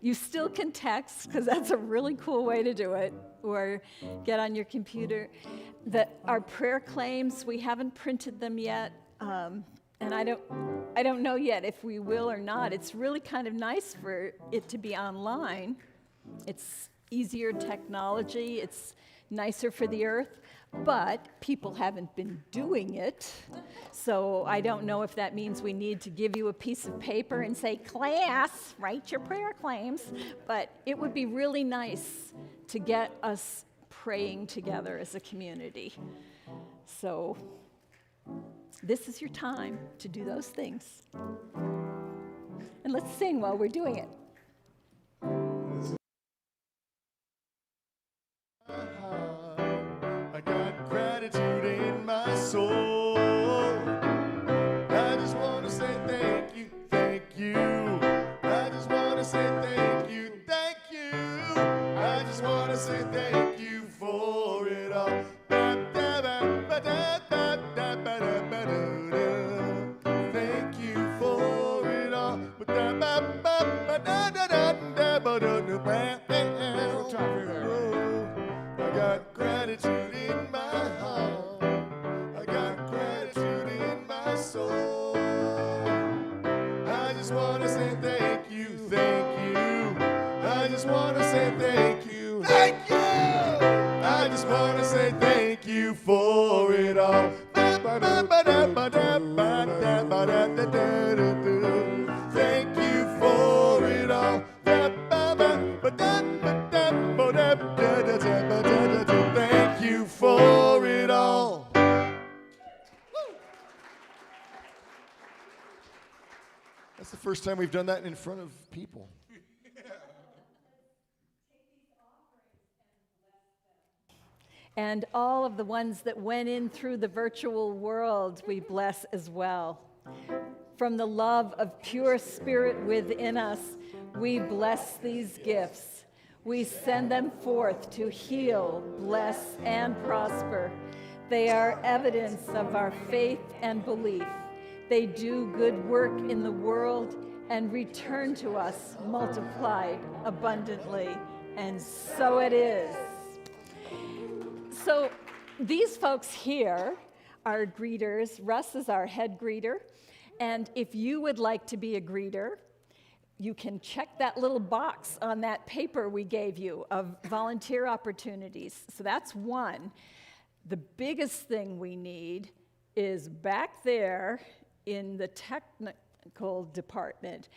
You still can text, because that's a really cool way to do it, or get on your computer. Our prayer claims, we haven't printed them yet, and I don't know yet if we will or not. It's really kind of nice for it to be online. It's easier technology, it's nicer for the earth, but people haven't been doing it. So I don't know if that means we need to give you a piece of paper and say, class, write your prayer claims. But it would be really nice to get us praying together as a community. So this is your time to do those things. And let's sing while we're doing it. I got gratitude in my soul. I just want to say thank you, thank you. I just want to say thank you, thank you. I just want to say thank you for it all. Thank you for it all. I got gratitude in my heart. I got gratitude in my soul. I just want to say thank you, thank you. I just want to say thank you, thank you. I just want to say thank you for it all. Thank you for it all. Thank you for it all. That's the first time we've done that in front of people. And all of the ones that went in through the virtual world, we bless as well. From the love of pure spirit within us, we bless these gifts. We send them forth to heal, bless, and prosper. They are evidence of our faith and belief. They do good work in the world and return to us multiplied abundantly. And so it is. So these folks here are greeters. Russ is our head greeter. And if you would like to be a greeter, you can check that little box on that paper we gave you of volunteer opportunities. So that's one. The biggest thing we need is back there in the technical department.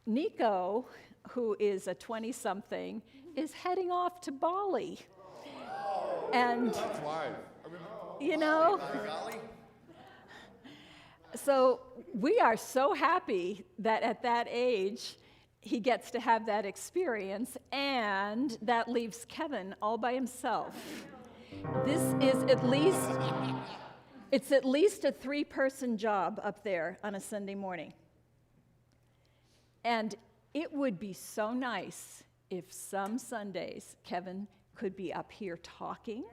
Nico, who is a 20-something, is heading off to Bali. And, you know, so we are so happy that at that age, he gets to have that experience, and that leaves Kevin all by himself. This is it's at least a 3-person job up there on a Sunday morning. And it would be so nice if some Sundays Kevin could be up here talking,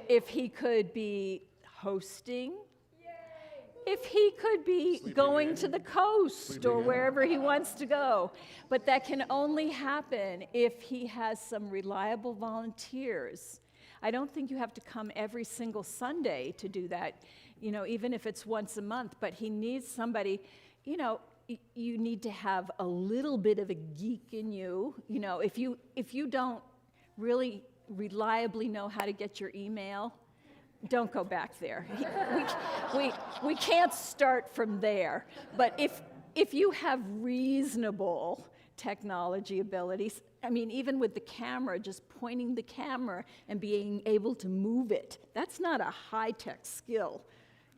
if he could be hosting, if he could be going to the coast or wherever he wants to go. But that can only happen if he has some reliable volunteers. I don't think you have to come every single Sunday to do that, you know, even if it's once a month, but he needs somebody, you know, you need to have a little bit of a geek in you. You know, if you don't really reliably know how to get your email, don't go back there. We can't start from there. But if you have reasonable technology abilities, I mean, even with the camera, just pointing the camera and being able to move it, that's not a high-tech skill,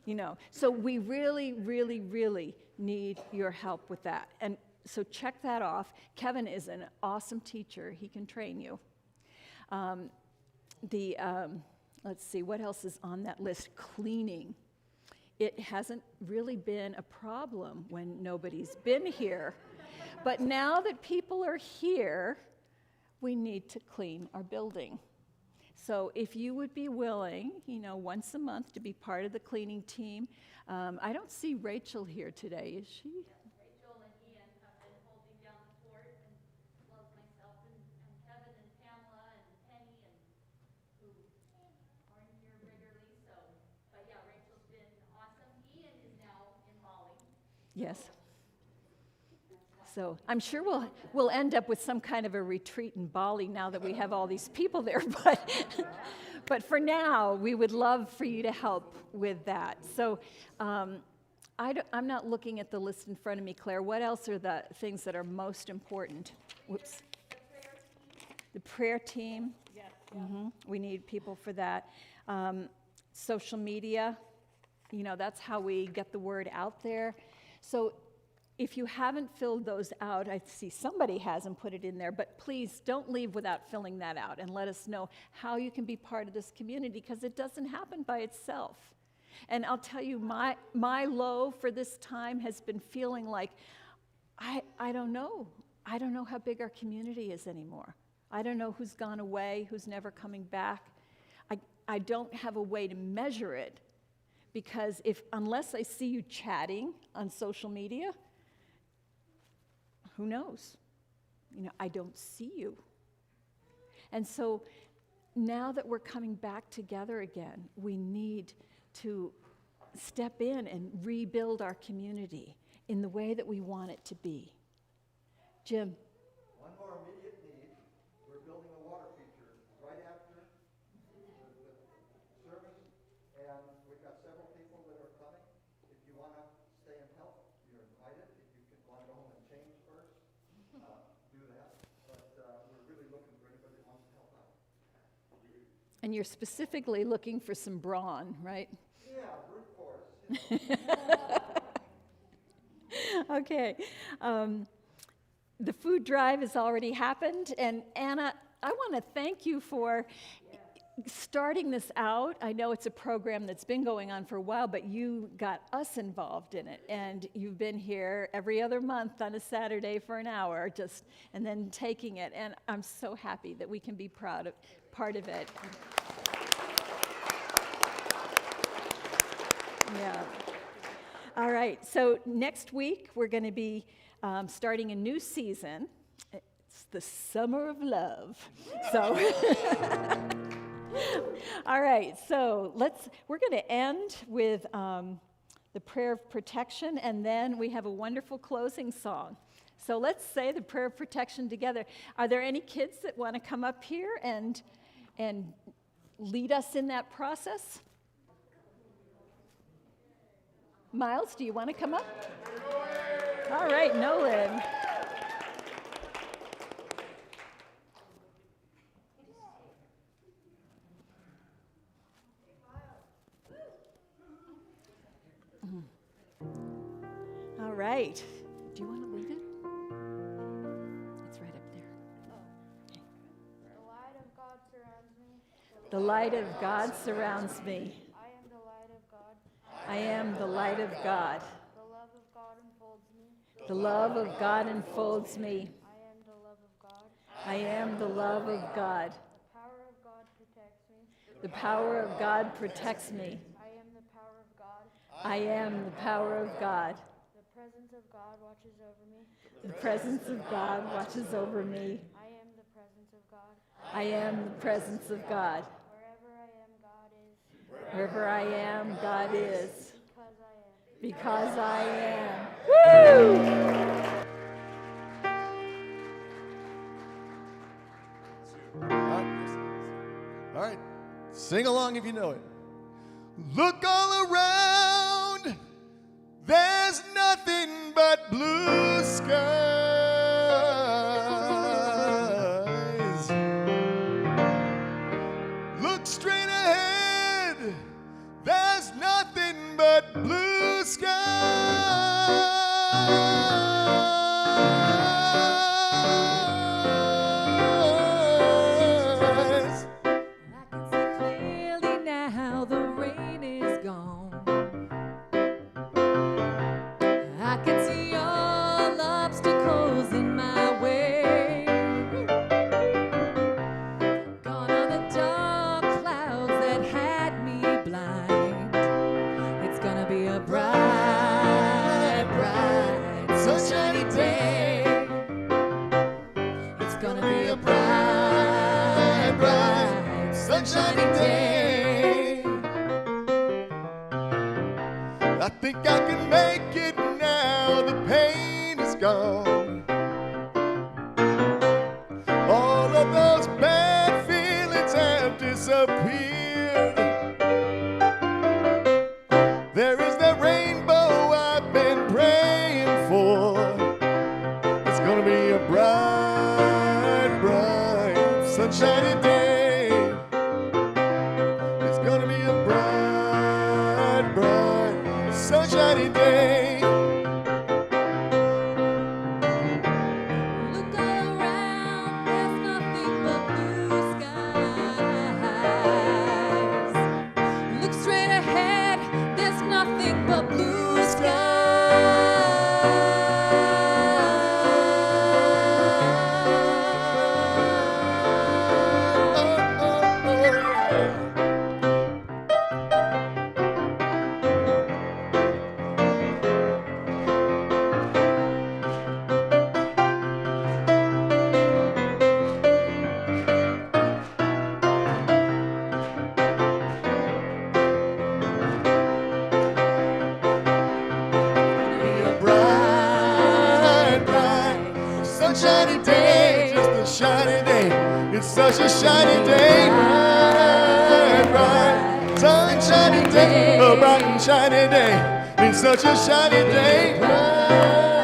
you know. So we really, really, really need your help with that. And so check that off. Kevin is an awesome teacher. He can train you. Let's see, what else is on that list? Cleaning it hasn't really been a problem when nobody's been here. But now that people are here, we need to clean our building. So if you would be willing, once a month to be part of the cleaning team. I don't see Rachel here today, is she? Rachel and Ian have been holding down the fort, and as well as myself and Kevin and Pamela and Penny, and who aren't here regularly. So, but yeah, Rachel's been awesome. Ian is now in Bali. Yes. So I'm sure we'll end up with some kind of a retreat in Bali now that we have all these people there. But for now, we would love for you to help with that. So I'm not looking at the list in front of me, Claire. What else are the things that are most important? Whoops. The prayer team. Yes. We need people for that. Social media. That's how we get the word out there. So if you haven't filled those out, I see somebody hasn't put it in there, but please don't leave without filling that out and let us know how you can be part of this community, because it doesn't happen by itself. And I'll tell you, my low for this time has been feeling like, I don't know. I don't know how big our community is anymore. I don't know who's gone away, who's never coming back. I don't have a way to measure it, because unless I see you chatting on social media, who knows? I don't see you. And so now that we're coming back together again, we need to step in and rebuild our community in the way that we want it to be. Jim. One more immediate need. We're building a water feature right after the service, and we've got several people that are coming. If you want to stay and help, you're invited. If you want to go home and change first, do that. But we're really looking for anybody that wants to help out. And you're specifically looking for some brawn, right? Yeah, brute force. Okay. The food drive has already happened, and Anna, I want to thank you for starting this out. I know it's a program that's been going on for a while, but you got us involved in it, and you've been here every other month on a Saturday for an hour, and then taking it, and I'm so happy that we can be part of it. Yeah. All right, so next week we're going to be starting a new season. It's the Summer of Love. So, all right, so we're going to end with the prayer of protection, and then we have a wonderful closing song. So let's say the prayer of protection together. Are there any kids that want to come up here and lead us in that process? Miles, do you want to come up? All right, Nolan. All right. Do you want to lead it? It's right up there. The light of God surrounds me. The light of God surrounds me. I am the light of God. I am the light of God. The love of God enfolds me. The love of God enfolds me. I am the love of God. I am the love of God. The power of God protects me. The power of God protects me. I am the power of God. I am the power of God. The presence of God watches over me. The presence of God watches over me. I am the presence of God. I am the presence of God. Wherever I am, God is. Wherever I am, God is. Because I am. Because I am. Woo! All right, sing along if you know it. Look all around, there's nothing but blue skies. Look straight ahead, there's nothing but blue skies. Clearly now the rain is gone. gonna be a bright, bright, sunshiny day. I think I can make it now, the pain is gone. All of those bad feelings have disappeared. There is that rainbow I've been praying for. It's gonna be a bright, bright, sunshiny day. It's gonna be a bright, bright, sunshiny day. Look all around, there's nothing but blue skies. Look straight ahead, there's nothing but blue skies. Bright, bright, sunshiny day, just a shiny day. It's such a shiny day. Bright, bright, sunshiny day, a bright and shiny day. It's such a shiny day. Bright,